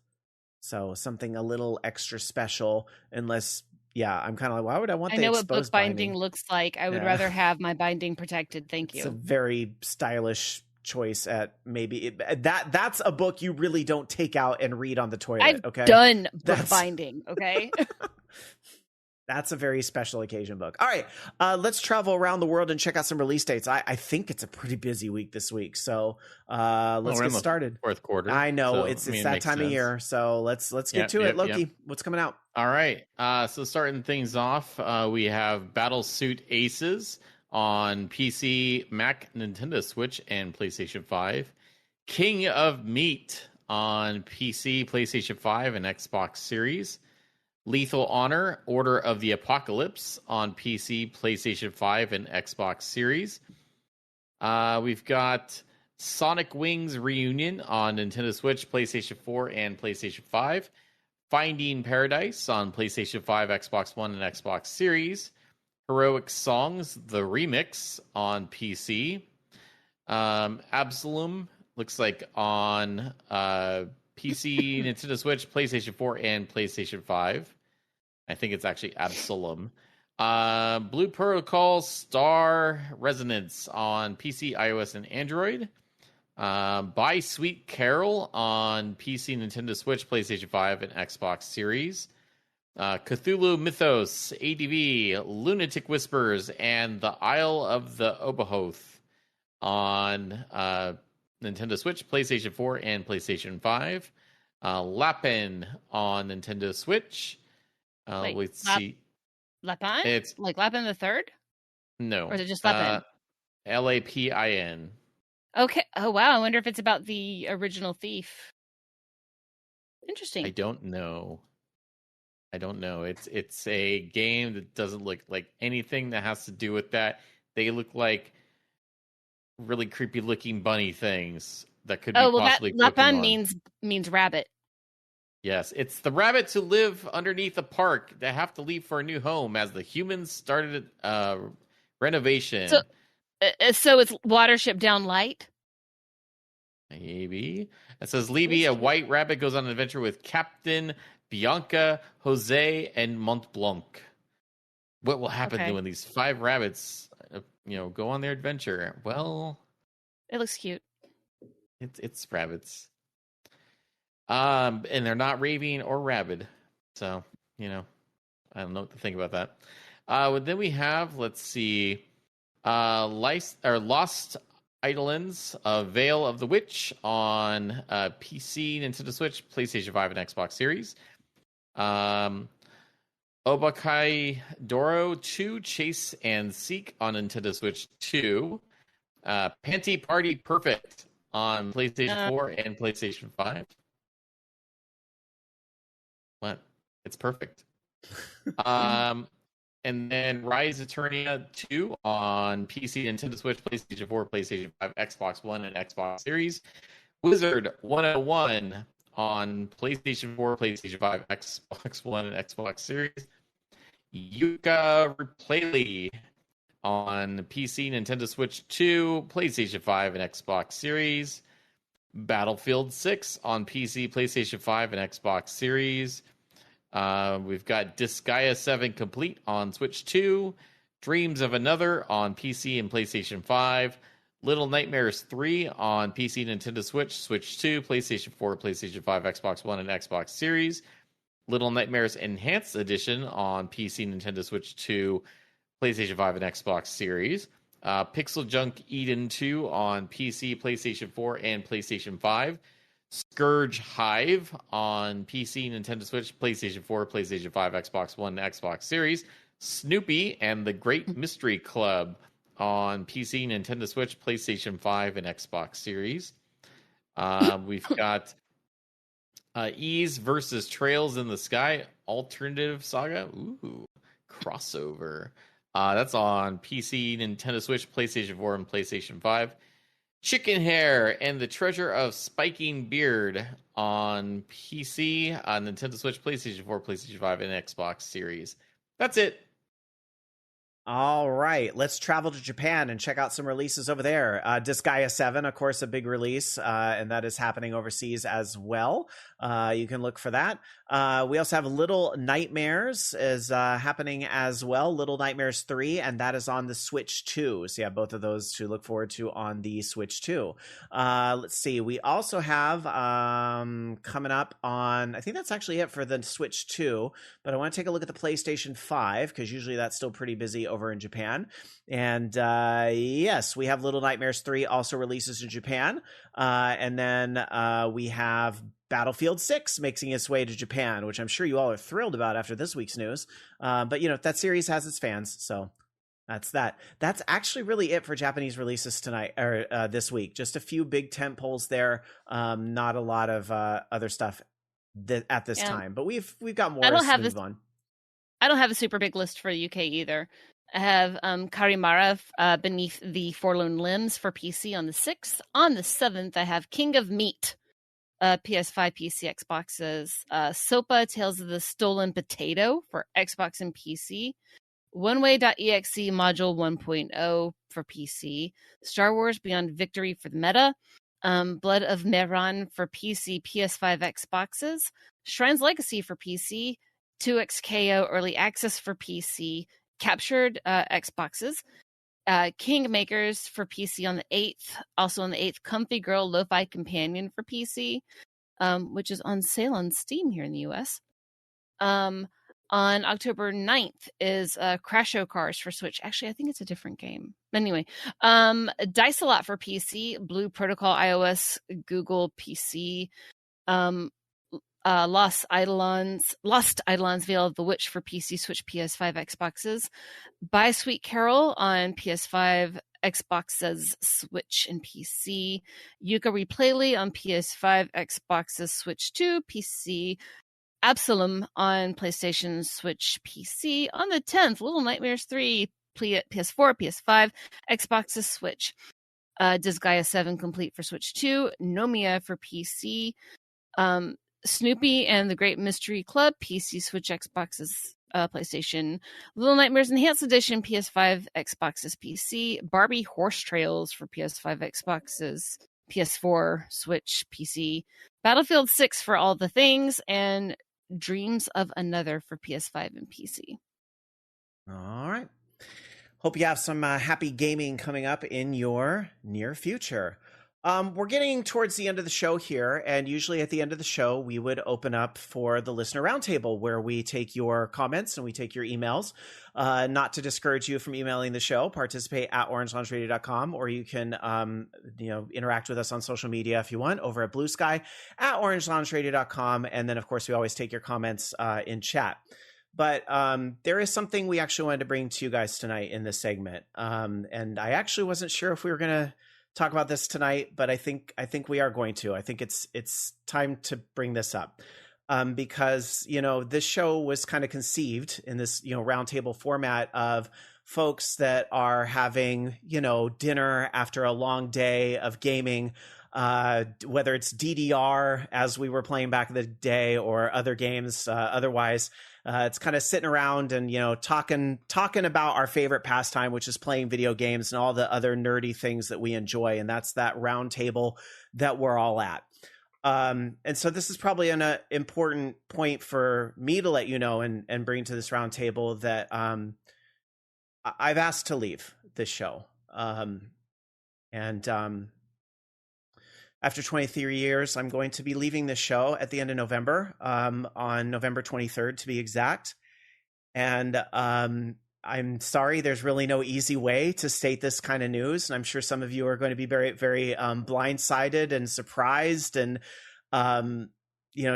So something a little extra special. Unless, I'm kind of like, why would I want? I know what book binding looks like. I would rather have my binding protected. Thank you. It's a very stylish choice at maybe that's a book you really don't take out and read on the toilet. I've done book binding. Okay. That's a very special occasion book. All right, let's travel around the world and check out some release dates. I think it's a pretty busy week this week, so let's get started. Fourth quarter. I know, so, it's that time of year, so let's get to it. Loki, what's coming out? All right, so starting things off, we have Battlesuit Aces on PC, Mac, Nintendo Switch, and PlayStation 5. King of Meat on PC, PlayStation 5, and Xbox Series. Lethal Honor, Order of the Apocalypse on PC, PlayStation 5, and Xbox Series. We've got Sonic Wings Reunion on Nintendo Switch, PlayStation 4, and PlayStation 5. Finding Paradise on PlayStation 5, Xbox One, and Xbox Series. Heroic Songs, the Remix on PC. Absalom looks like on PC, Nintendo Switch, PlayStation 4, and PlayStation 5. I think it's actually Absalom. Blue Protocol Star Resonance on PC, iOS, and Android. Buy Sweet Carol on PC, Nintendo Switch, PlayStation 5, and Xbox Series. Cthulhu Mythos, ADV, Lunatic Whispers, and the Isle of the Obahoth on Nintendo Switch, PlayStation 4, and PlayStation 5. Lapin on Nintendo Switch. Let's see. Lapin? It's like Lapin the Third? No. Or is it just Lapin? Lapin. Okay. Oh, wow. I wonder if it's about the original thief. Interesting. I don't know. It's a game that doesn't look like anything that has to do with that. They look like really creepy looking bunny things that could be possibly Lapin means rabbit. Yes, it's the rabbits who live underneath the park that have to leave for a new home as the humans started renovation. So it's Watership Down Light? Maybe. It says Libby, a white rabbit, goes on an adventure with Captain Bianca, Jose, and Mont Blanc. What will happen when these 5 rabbits, go on their adventure? Well, it looks cute. It's rabbits. And they're not raving or rabid. So, I don't know what to think about that. Then we have, let's see, Lost Eidolons, Veil of the Witch on PC, Nintendo Switch, PlayStation 5, and Xbox Series. Obakai Doro 2, Chase and Seek on Nintendo Switch 2. Panty Party Perfect on PlayStation 4 and PlayStation 5. What? It's perfect. And then Rise Eternia 2 on PC, Nintendo Switch, PlayStation 4, PlayStation 5, Xbox One, and Xbox Series. Wizard 101 on PlayStation 4, PlayStation 5, Xbox One, and Xbox Series. Yuka Replay on PC, Nintendo Switch 2, PlayStation 5, and Xbox Series. Battlefield 6 on PC, PlayStation 5, and Xbox Series. We've got Disgaea 7 Complete on Switch 2. Dreams of Another on PC and PlayStation 5. Little Nightmares 3 on PC, Nintendo Switch, Switch 2, PlayStation 4, PlayStation 5, Xbox One, and Xbox Series. Little Nightmares Enhanced Edition on PC, Nintendo Switch 2, PlayStation 5, and Xbox Series. Pixel Junk Eden 2 on PC, PlayStation 4, and PlayStation 5. Scourge Hive on PC, Nintendo Switch, PlayStation 4, PlayStation 5, Xbox One, and Xbox Series. Snoopy and the Great Mystery Club on PC, Nintendo Switch, PlayStation 5, and Xbox Series. We've got Ease versus Trails in the Sky Alternative Saga. Ooh, crossover. That's on PC, Nintendo Switch, PlayStation 4, and PlayStation 5. Chicken Hair and the Treasure of Spiking Beard on PC, Nintendo Switch, PlayStation 4, PlayStation 5, and Xbox Series. That's it. All right, let's travel to Japan and check out some releases over there. Disgaea 7, of course, a big release, and that is happening overseas as well. You can look for that. We also have Little Nightmares is happening as well. Little Nightmares 3, and that is on the Switch 2. So yeah, both of those to look forward to on the Switch 2. Let's see. We also have coming up on, I think that's actually it for the Switch 2, but I want to take a look at the PlayStation 5 because usually that's still pretty busy over in Japan. And yes, we have Little Nightmares 3 also releases in Japan. And then we have Battlefield 6 making its way to Japan, which I'm sure you all are thrilled about after this week's news. But, that series has its fans, so that's that. That's actually really it for Japanese releases tonight, or this week. Just a few big tent poles there. Not a lot of other stuff at this time. But we've got more to move on. I don't have a super big list for the UK either. I have Karimara Beneath the Forlorn Limbs for PC on the 6th. On the 7th, I have King of Meat, PS5, PC, Xboxes. SOPA, Tales of the Stolen Potato for Xbox and PC. OneWay.exe Module 1.0 for PC. Star Wars Beyond Victory for the Meta. Blood of Mehran for PC, PS5, Xboxes. Shrine's Legacy for PC. 2XKO Early Access for PC. Captured Xboxes. Kingmakers for PC on the 8th. Also on the 8th, Comfy Girl Lo-Fi Companion for PC, which is on sale on Steam here in the US. On October 9th is Crasho Cars for Switch. Actually, I think it's a different game. Anyway, Dice-A-Lot for PC, Blue Protocol iOS, Google PC, Lost Eidolons Veil of the Witch for PC, Switch, PS5, Xboxes. Buy Sweet Carol on PS5, Xboxes, Switch, and PC. Yooka-Laylee on PS5, Xboxes, Switch 2, PC. Absalom on PlayStation, Switch, PC. On the 10th, Little Nightmares 3, PS4, PS5, Xboxes, Switch. Disgaea 7 Complete for Switch 2. Nomia for PC. Snoopy and the Great Mystery Club, PC, Switch, Xboxes, PlayStation. Little Nightmares Enhanced Edition, PS5, Xboxes, PC. Barbie Horse Trails for PS5, Xboxes, PS4, Switch, PC. Battlefield 6 for all the things, and Dreams of Another for PS5 and PC. All right. Hope you have some happy gaming coming up in your near future. We're getting towards the end of the show here, and usually at the end of the show, we would open up for the listener roundtable where we take your comments and we take your emails. Not to discourage you from emailing the show, participate at orangeloungeradio.com, or you can interact with us on social media if you want over at Blue Sky at orangeloungeradio.com. And then, of course, we always take your comments in chat. But there is something we actually wanted to bring to you guys tonight in this segment. And I actually wasn't sure if we were going to talk about this tonight, but I think we are going to. I think it's time to bring this up because, this show was kind of conceived in this, roundtable format of folks that are having, dinner after a long day of gaming, whether it's DDR as we were playing back in the day or other games otherwise. It's kind of sitting around and, talking about our favorite pastime, which is playing video games and all the other nerdy things that we enjoy. And that's that round table that we're all at. And so this is probably an important point for me to let you know and bring to this round table that I've asked to leave this show. After 23 years, I'm going to be leaving this show at the end of November, on November 23rd to be exact. And I'm sorry, there's really no easy way to state this kind of news. And I'm sure some of you are going to be very, very blindsided and surprised and,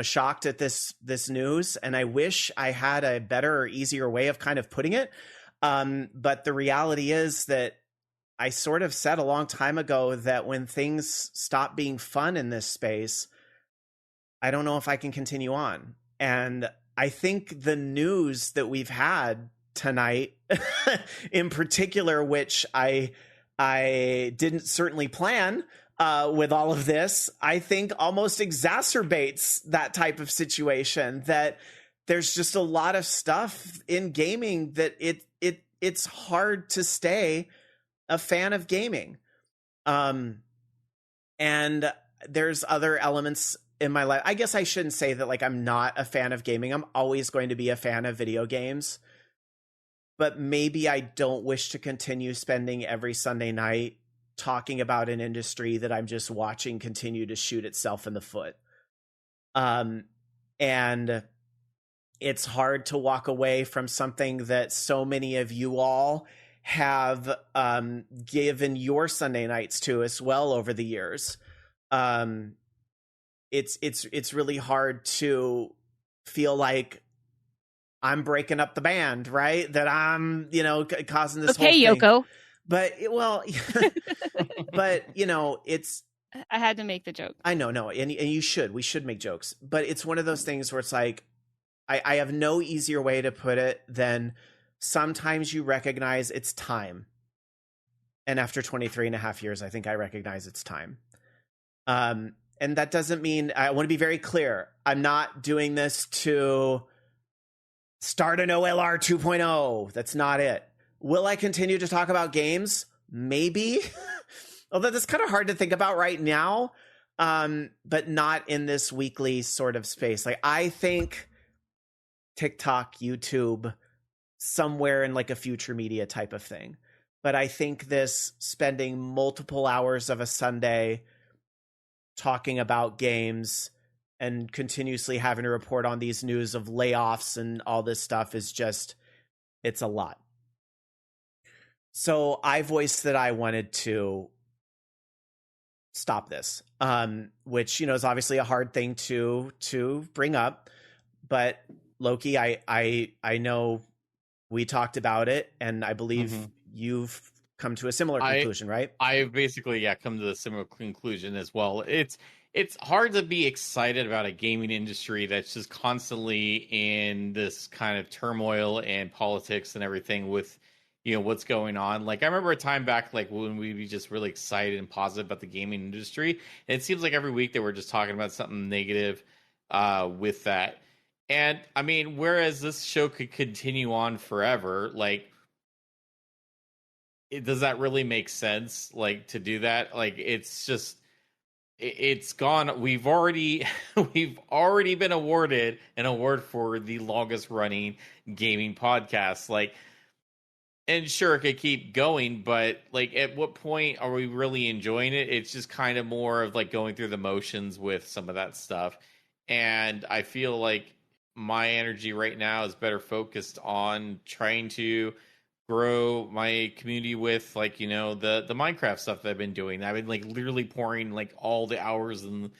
shocked at this news. And I wish I had a better or easier way of kind of putting it. But the reality is that I sort of said a long time ago that when things stop being fun in this space, I don't know if I can continue on. And I think the news that we've had tonight in particular, which I didn't certainly plan with all of this, I think almost exacerbates that type of situation, that there's just a lot of stuff in gaming that it's hard to stay a fan of gaming. And there's other elements in my life. I guess I shouldn't say that like I'm not a fan of gaming. I'm always going to be a fan of video games. But maybe I don't wish to continue spending every Sunday night talking about an industry that I'm just watching continue to shoot itself in the foot. And it's hard to walk away from something that so many of you all have given your Sunday nights to as well over the years. It's really hard to feel like I'm breaking up the band, right? That I'm, causing this whole thing. Yoko. But but it's. I had to make the joke. I know, no, and you should. We should make jokes, but it's one of those things where it's like, I have no easier way to put it than sometimes you recognize it's time. And after 23 and a half years, I think I recognize it's time. And that doesn't mean, I want to be very clear, I'm not doing this to start an OLR 2.0. That's not it. Will I continue to talk about games? Maybe. Although that's kind of hard to think about right now, but not in this weekly sort of space. Like, I think TikTok, YouTube, somewhere in like a future media type of thing. But I think this spending multiple hours of a Sunday talking about games and continuously having to report on these news of layoffs and all this stuff is just, it's a lot. So I voiced that I wanted to stop this, which, is obviously a hard thing to bring up. But Loki, I know we talked about it, and I believe you've come to a similar conclusion, right? I basically, come to a similar conclusion as well. It's hard to be excited about a gaming industry that's just constantly in this kind of turmoil and politics and everything with, what's going on. Like, I remember a time back, like, when we'd be just really excited and positive about the gaming industry. And it seems like every week that we're just talking about something negative with that. And, I mean, whereas this show could continue on forever, like, does that really make sense, like, to do that? Like, it's just... It's gone. We've already been awarded an award for the longest running gaming podcast. Like, and sure, it could keep going, but like, at what point are we really enjoying it? It's just kind of more of like going through the motions with some of that stuff. And I feel like my energy right now is better focused on trying to grow my community with, like, the Minecraft stuff that I've been doing. I've been like literally pouring like all the hours and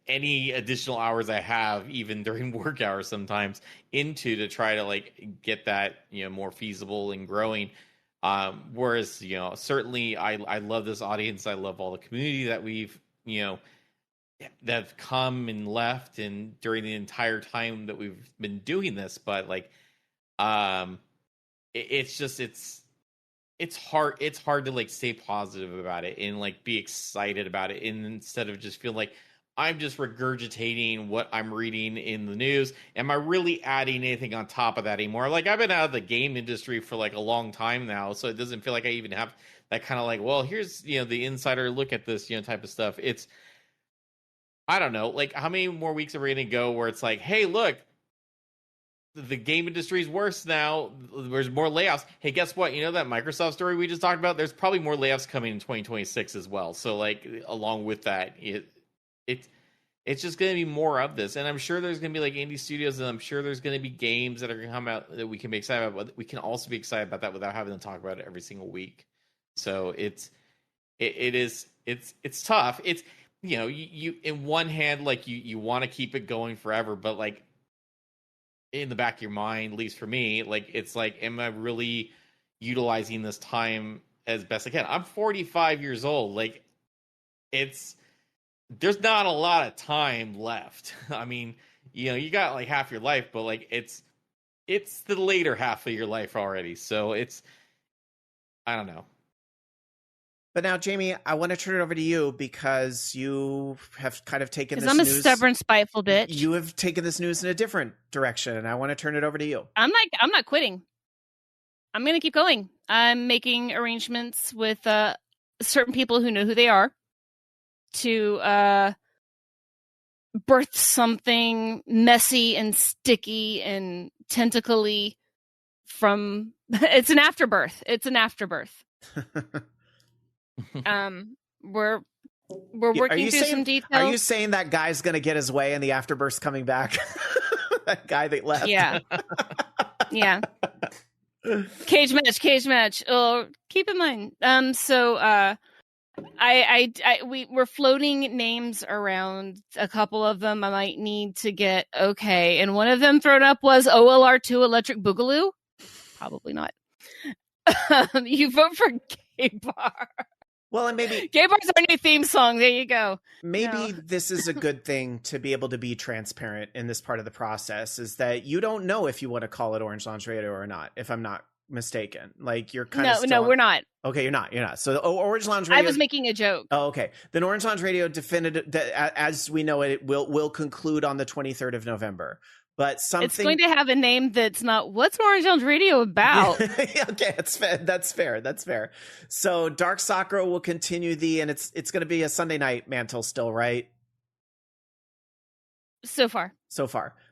any additional hours I have, even during work hours sometimes, into to try to like get that more feasible and growing. Whereas certainly I love this audience. I love all the community that we've that have come and left and during the entire time that we've been doing this. But like it's hard to like stay positive about it and like be excited about it, and instead of just feel like I'm just regurgitating what I'm reading in the news. Am I really adding anything on top of that anymore? Like, I've been out of the game industry for like a long time now, so it doesn't feel like I even have that kind of like, well, here's the insider look at this type of stuff. It's, I don't know, like, how many more weeks are we gonna go where it's like, hey, look, the game industry is worse now. There's more layoffs. Hey, guess what? That Microsoft story we just talked about? There's probably more layoffs coming in 2026 as well. So, like, along with that, it's just going to be more of this. And I'm sure there's going to be, like, indie studios, and I'm sure there's going to be games that are going to come out that we can be excited about. But we can also be excited about that without having to talk about it every single week. So it's tough. It's, you in one hand, like, you want to keep it going forever, but, like, in the back of your mind, at least for me, like, it's like, am I really utilizing this time as best I can? I'm 45 years old. Like, there's not a lot of time left. I mean, you got like half your life, but like, it's the later half of your life already. So I don't know. But now, Jamie, I want to turn it over to you because you have kind of taken this news. Because I'm a stubborn, spiteful bitch. You have taken this news in a different direction, and I want to turn it over to you. I'm not quitting. I'm going to keep going. I'm making arrangements with certain people who know who they are to birth something messy and sticky and tentacly from... It's an afterbirth. We're working through some details. Are you saying that guy's going to get his way and the afterbirth's coming back? That guy that left. Yeah. Yeah. Cage match. Oh, keep in mind. We're floating names around. A couple of them I might need to get okay. And one of them thrown up was OLR2 Electric Boogaloo. Probably not. You vote for Gay Bar. Well, and maybe Gay Bar's our new theme song. There you go. Maybe this is a good thing to be able to be transparent in this part of the process, is that you don't know if you want to call it Orange Lounge Radio or not, if I'm not mistaken. Like, you're kind of No, we're not. Okay, you're not. So Orange Lounge Radio... I was making a joke. Oh, okay. Then Orange Lounge Radio definitive, as we know it, will conclude on the 23rd of November. But something... It's going to have a name that's not, what's Orange Lounge Radio about? Okay, that's fair. So Dark Sakura will continue and it's going to be a Sunday night mantle still, right? So far.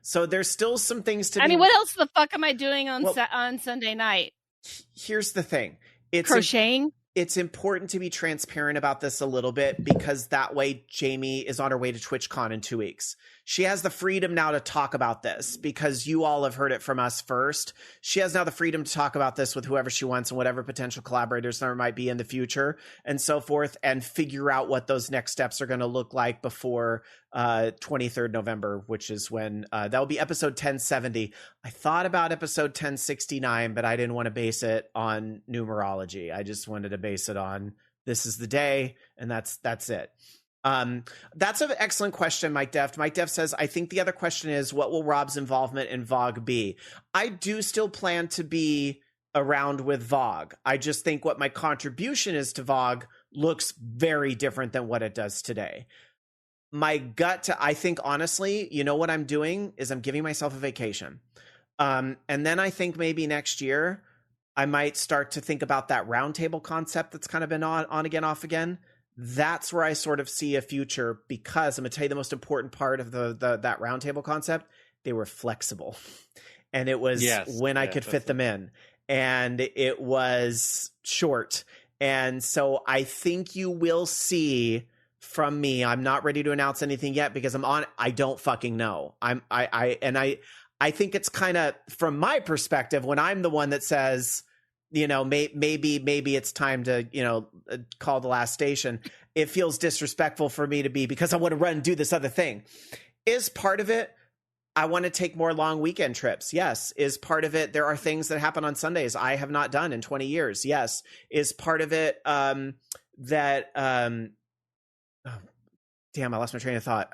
So there's still some things to do. I mean, what else the fuck am I doing on Sunday night? Here's the thing. It's crocheting? it's important to be transparent about this a little bit, because that way Jamie is on her way to TwitchCon in 2 weeks. She has the freedom now to talk about this because you all have heard it from us first. She has now the freedom to talk about this with whoever she wants and whatever potential collaborators there might be in the future and so forth, and figure out what those next steps are going to look like before 23rd November, which is when that'll be episode 1070. I thought about episode 1069, but I didn't want to base it on numerology. I just wanted to base it on this is the day, and that's it. That's an excellent question, Mike Deft. Mike Deft says, I think the other question is, what will Rob's involvement in VOG be? I do still plan to be around with VOG. I just think what my contribution is to VOG looks very different than what it does today. My gut to, I think, honestly, you know what I'm doing is I'm giving myself a vacation. And then I think maybe next year I might start to think about that roundtable concept that's kind of been on again, off again. That's where I sort of see a future, because I'm going to tell you the most important part of that roundtable concept. They were flexible, and it was when I could fit them in, and it was short. And so I think you will see from me. I'm not ready to announce anything yet because I don't fucking know. I think it's kind of, from my perspective, when I'm the one that says, you know, maybe it's time to, you know, call the last station. It feels disrespectful for me to be, because I want to run and do this other thing. Is part of it, I want to take more long weekend trips. Yes. Is part of it, there are things that happen on Sundays I have not done in 20 years. Yes. Is part of it oh, damn, I lost my train of thought.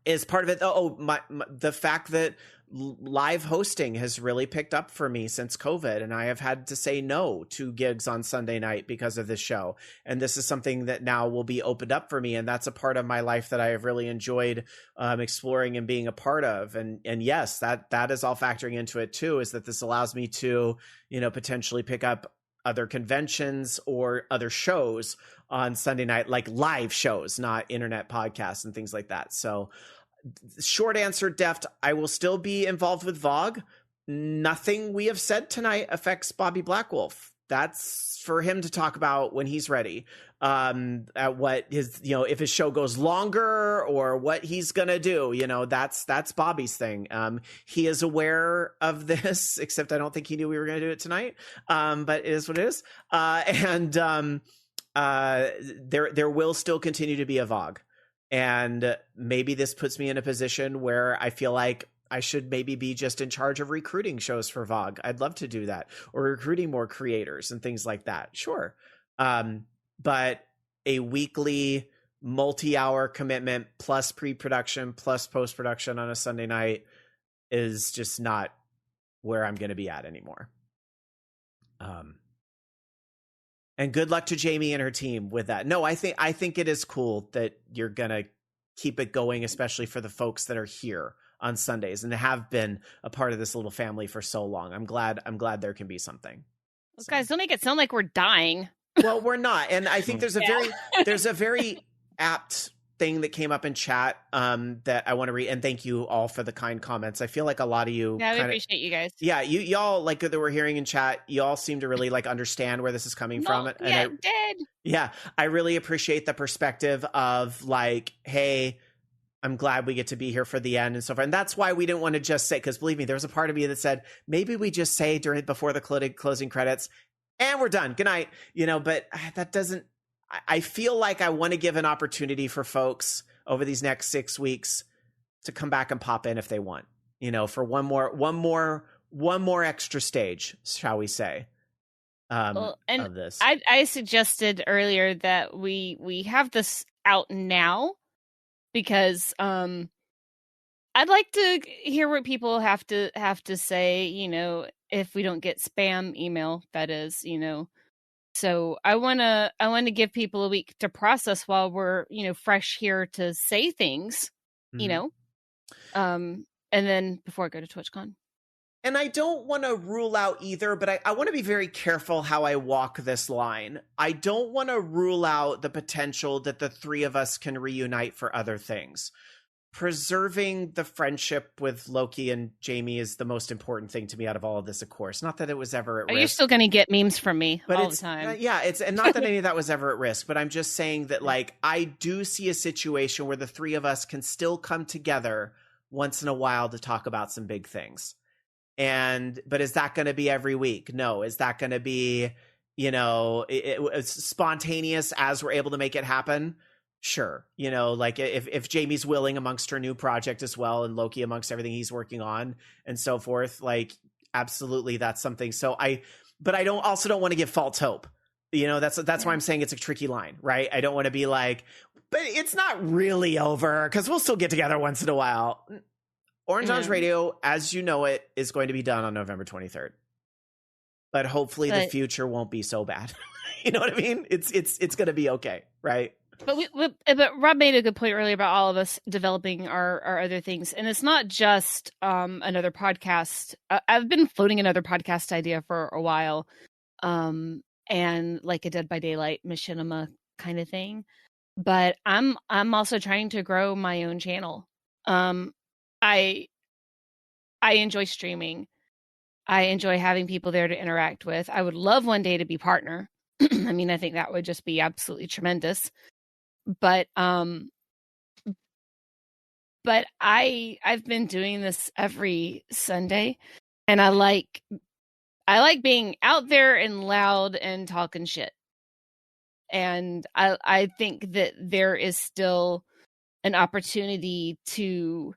Is part of it, the fact that live hosting has really picked up for me since COVID, and I have had to say no to gigs on Sunday night because of this show. And this is something that now will be opened up for me, and that's a part of my life that I have really enjoyed exploring and being a part of. And yes, that is all factoring into it too, is that this allows me to, you know, potentially pick up other conventions or other shows on Sunday night, like live shows, not internet podcasts and things like that. So short answer, Deft, I will still be involved with VOG. Nothing we have said tonight affects Bobby Blackwolf. That's for him to talk about when he's ready. At what his, you know, if his show goes longer or what he's gonna do, you know, that's Bobby's thing. He is aware of this, except I don't think he knew we were gonna do it tonight. But it is what it is. There will still continue to be a VOG. And maybe this puts me in a position where I feel like I should maybe be just in charge of recruiting shows for VOG. I'd love to do that, or recruiting more creators and things like that. Sure. But a weekly multi-hour commitment plus pre-production plus post-production on a Sunday night is just not where I'm going to be at anymore. And good luck to Jamie and her team with that. No, I think it is cool that you're going to keep it going, especially for the folks that are here on Sundays and have been a part of this little family for so long. I'm glad there can be something. Well, guys, don't make it sound like we're dying. Well, we're not. And I think there's a very apt thing that came up in chat that I want to read, and thank you all for the kind comments. I feel like a lot of you, we appreciate you guys. Yeah, y'all like that we're hearing in chat. You all seem to really like understand where this is coming from. And I really appreciate the perspective of like, hey, I'm glad we get to be here for the end and so forth. And that's why we didn't want to just say, because believe me, there was a part of me that said maybe we just say before the closing credits, and we're done. Good night. You know, but that doesn't. I feel like I want to give an opportunity for folks over these next 6 weeks to come back and pop in if they want, you know, for one more extra stage, shall we say, of this. I suggested earlier that we have this out now because I'd like to hear what people have to say, you know, if we don't get spam email, that is, you know. So I want to give people a week to process while we're, you know, fresh here to say things, you know, and then before I go to TwitchCon. And I don't want to rule out either, but I want to be very careful how I walk this line. I don't want to rule out the potential that the three of us can reunite for other things. preserving the friendship with Loki and Jamie is the most important thing to me out of all of this, of course. Not that it was ever at risk. You're still going to get memes from me all the time. Yeah, and not that any of that was ever at risk, but I'm just saying that, like, I do see a situation where the three of us can still come together once in a while to talk about some big things. But is that going to be every week? No. Is that going to be, it's spontaneous as we're able to make it happen? Sure. Like if Jamie's willing amongst her new project as well, and Loki amongst everything he's working on and so forth, like, absolutely, that's something. But I don't want to give false hope. That's why I'm saying it's a tricky line, right? I don't want to be like, but it's not really over because we'll still get together once in a while. Orange Lounge Radio, as you know it, is going to be done on November 23rd. But hopefully the future won't be so bad. You know what I mean? It's going to be okay, right? But Rob made a good point earlier about all of us developing our other things. And it's not just another podcast. I've been floating another podcast idea for a while. And like a Dead by Daylight machinima kind of thing. But I'm also trying to grow my own channel. I enjoy streaming. I enjoy having people there to interact with. I would love one day to be partner. I mean, I think that would just be absolutely tremendous. But I've been doing this every Sunday, and I like being out there and loud and talking shit. And I think that there is still an opportunity to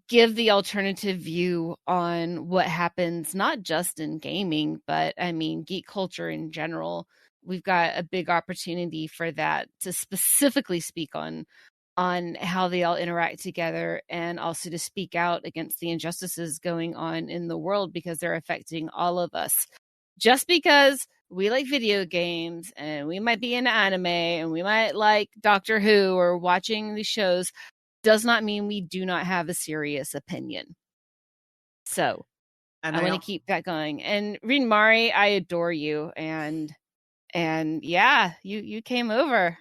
give the alternative view on what happens, not just in gaming, but I mean, geek culture in general. We've got a big opportunity for that, to specifically speak on how they all interact together, and also to speak out against the injustices going on in the world, because they're affecting all of us. Just because we like video games and we might be into anime and we might like Doctor Who or watching these shows does not mean we do not have a serious opinion. So I want to keep that going. And Reed Mari, I adore you. And yeah, you came over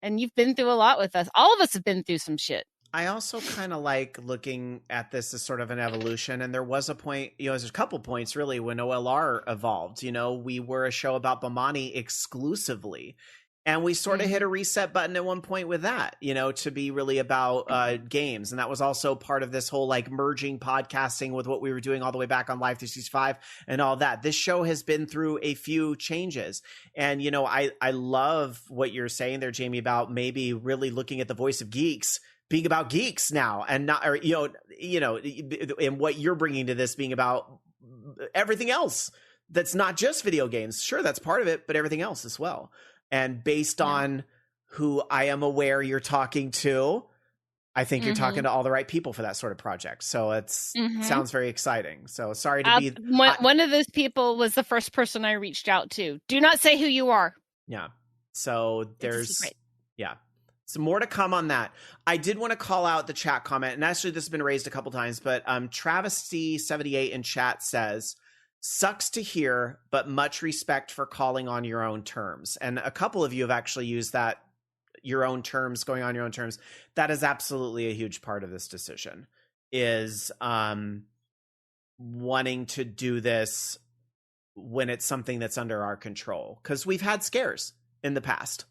and you've been through a lot with us. All of us have been through some shit. I also kind of like looking at this as sort of an evolution. And there was a point, there's a couple points really when OLR evolved. We were a show about Bomani exclusively. And we sort of hit a reset button at one point with that, to be really about games. And that was also part of this whole like merging podcasting with what we were doing all the way back on Live 365 and all that. This show has been through a few changes. And, I love what you're saying there, Jamie, about maybe really looking at the voice of geeks being about geeks now, and not, or, and what you're bringing to this being about everything else that's not just video games. Sure, that's part of it, but everything else as well. And based on who I am aware you're talking to, I think you're talking to all the right people for that sort of project. So it sounds very exciting. So sorry to be... One of those people was the first person I reached out to. Do not say who you are. Yeah. So there's... Yeah. So more to come on that. I did want to call out the chat comment, and actually this has been raised a couple times, but Travesty78 in chat says... Sucks to hear, but much respect for calling on your own terms. And a couple of you have actually used that, your own terms, going on your own terms. That is absolutely a huge part of this decision, is wanting to do this when it's something that's under our control. Because we've had scares in the past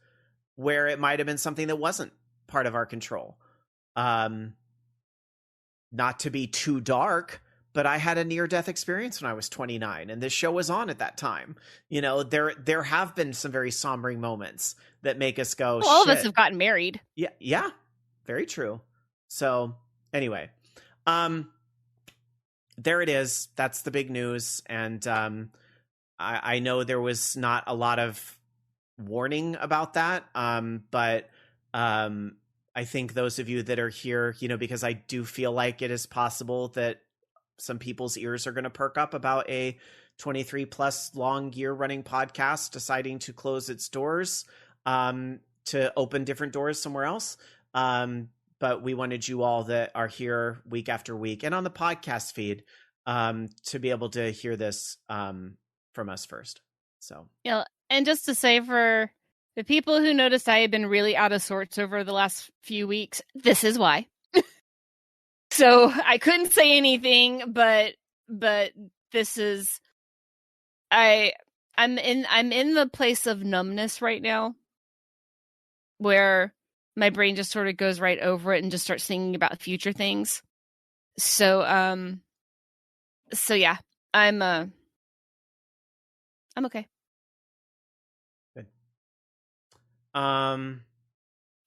where it might have been something that wasn't part of our control. Not to be too dark, but I had a near-death experience when I was 29, and this show was on at that time. There have been some very sombering moments that make us go, all of us have gotten married. Yeah, very true. So anyway, there it is. That's the big news. And I know there was not a lot of warning about that, but I think those of you that are here, because I do feel like it is possible that some people's ears are going to perk up about a 23 plus long year running podcast deciding to close its doors, to open different doors somewhere else. But we wanted you all that are here week after week and on the podcast feed, to be able to hear this, from us first. So, yeah. And just to say, for the people who noticed I had been really out of sorts over the last few weeks, this is why. So I couldn't say anything, but this is I'm in the place of numbness right now, where my brain just sort of goes right over it and just starts thinking about future things. So yeah, I'm okay. Good.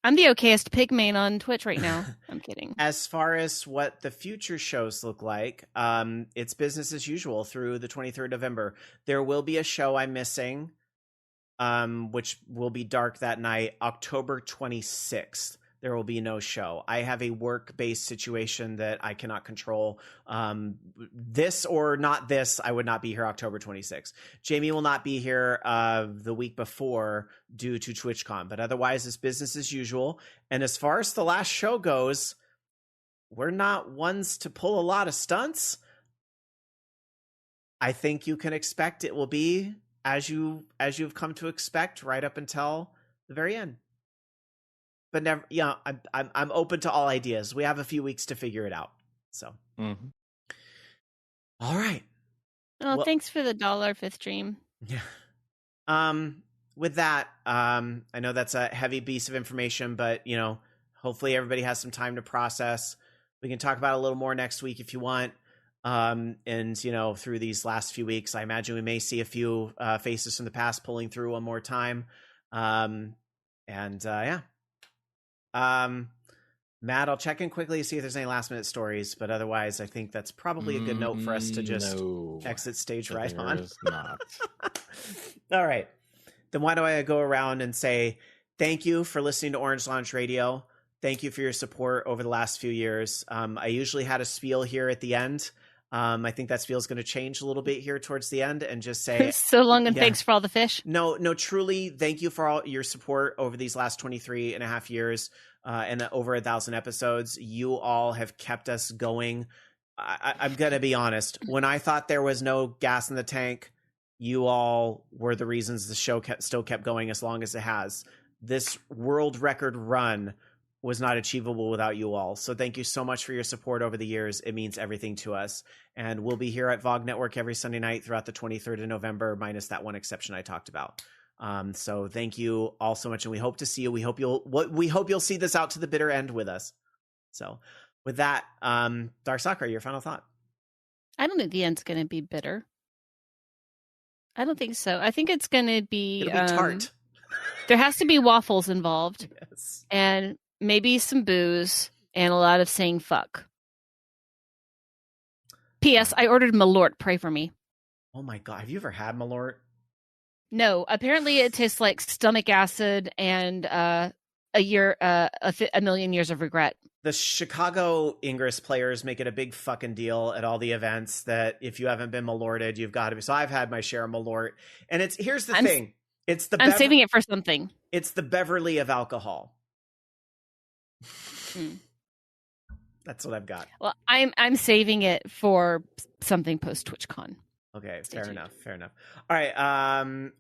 I'm the okayest pigman on Twitch right now. I'm kidding. As far as what the future shows look like, it's business as usual through the 23rd of November. There will be a show I'm missing, which will be dark that night, October 26th. There will be no show. I have a work-based situation that I cannot control. This or not this, I would not be here October 26th. Jamie will not be here the week before due to TwitchCon, but otherwise it's business as usual. And as far as the last show goes, we're not ones to pull a lot of stunts. I think you can expect it will be as you've come to expect right up until the very end. But never, yeah, I'm open to all ideas. We have a few weeks to figure it out. So, All right. Oh, well, thanks for the $1 stream. Yeah. With that, I know that's a heavy piece of information, but hopefully everybody has some time to process. We can talk about it a little more next week if you want. And through these last few weeks, I imagine we may see a few faces from the past pulling through one more time. Yeah. Matt, I'll check in quickly to see if there's any last minute stories, but otherwise I think that's probably a good note for us to just exit stage right on. Not. All right. Then why do I go around and say thank you for listening to Orange Lounge Radio. Thank you for your support over the last few years. I usually had a spiel here at the end. I think that spiel is going to change a little bit here towards the end and just say so long and thanks for all the fish. No, truly. Thank you for all your support over these last 23 and a half years and over 1,000 episodes. You all have kept us going. I'm going to be honest. When I thought there was no gas in the tank, you all were the reasons the show still kept going as long as it has. This world record run was not achievable without you all. So thank you so much for your support over the years. It means everything to us. And we'll be here at VOG Network every Sunday night throughout the 23rd of November, minus that one exception I talked about. So thank you all so much. And we hope to see you. We hope you'll see this out to the bitter end with us. So with that, Dark Sakura, your final thought. I don't think the end's going to be bitter. I don't think so. I think it's going to be, it'll be tart. There has to be waffles involved. Yes. And maybe some booze and a lot of saying fuck. P.S. I ordered Malort. Pray for me. Oh my God. Have you ever had Malort? No. Apparently it tastes like stomach acid and a million years of regret. The Chicago Ingress players make it a big fucking deal at all the events that if you haven't been Malorted, you've got to be. So I've had my share of Malort. And here's the thing. I'm saving it for something. It's the Beverly of alcohol. That's what I've got. Well, I'm saving it for something post TwitchCon. Okay, fair enough. All right.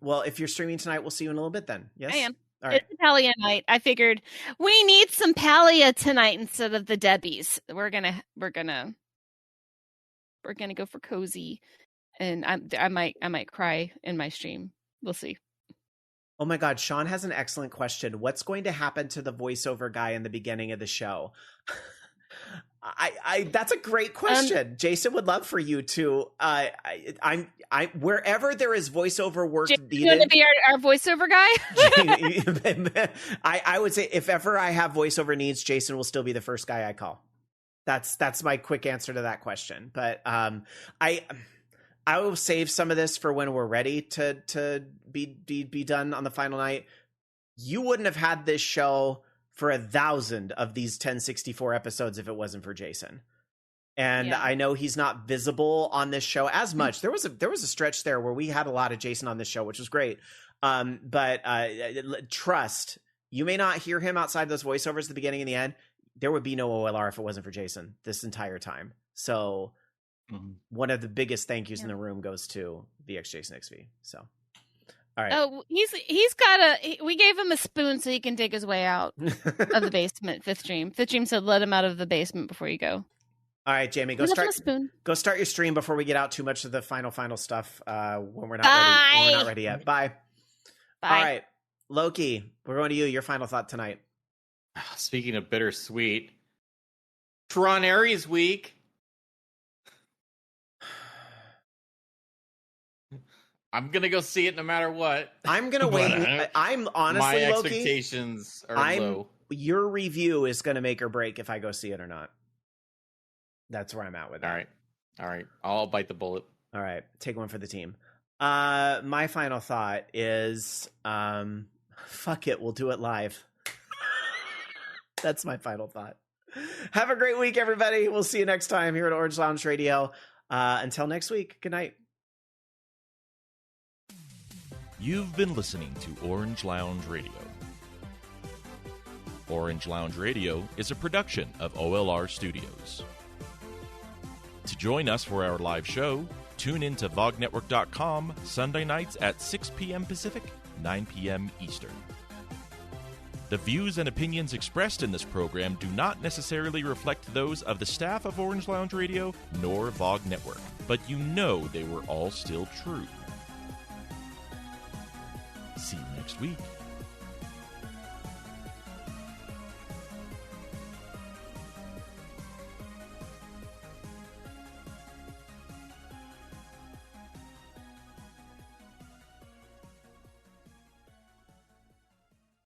Well, if you're streaming tonight, we'll see you in a little bit then. Yes, I am. All right. It's Palia night. I figured we need some Palia tonight instead of the Debbies. We're gonna go for cozy, and I might cry in my stream. We'll see. Oh my God, Sean has an excellent question. What's going to happen to the voiceover guy in the beginning of the show? That's a great question. Jason would love for you to. I'm wherever there is voiceover work Jason, needed. You want to be our voiceover guy? I would say if ever I have voiceover needs, Jason will still be the first guy I call. That's my quick answer to that question. But I will save some of this for when we're ready to be done on the final night. You wouldn't have had this show for 1,000 of these 1064 episodes if it wasn't for Jason. And I know he's not visible on this show as much. There was a stretch there where we had a lot of Jason on this show, which was great. But trust, you may not hear him outside those voiceovers at the beginning and the end. There would be no OLR if it wasn't for Jason this entire time. So one of the biggest thank yous in the room goes to VX Jason XV. So, all right. Oh, we gave him a spoon so he can dig his way out of the basement. Fifth Stream said, let him out of the basement before you go. All right, Jamie, go start your stream before we get out too much of the final stuff when we're not ready. We're not ready yet. Bye. All right, Loki, we're going to you. Your final thought tonight. Speaking of bittersweet, Tron Ares week. I'm gonna go see it no matter what. I'm gonna wait. I'm honestly, my Loki, expectations are low. Your review is gonna make or break if I go see it or not. That's where I'm at with it. All right. I'll bite the bullet. All right, take one for the team. My final thought is, fuck it, we'll do it live. That's my final thought. Have a great week, everybody. We'll see you next time here at Orange Lounge Radio. Until next week, good night. You've been listening to Orange Lounge Radio. Orange Lounge Radio is a production of OLR Studios. To join us for our live show, tune in to VogNetwork.com Sunday nights at 6 p.m. Pacific, 9 p.m. Eastern. The views and opinions expressed in this program do not necessarily reflect those of the staff of Orange Lounge Radio nor Vog Network, but you know they were all still true. See you next week.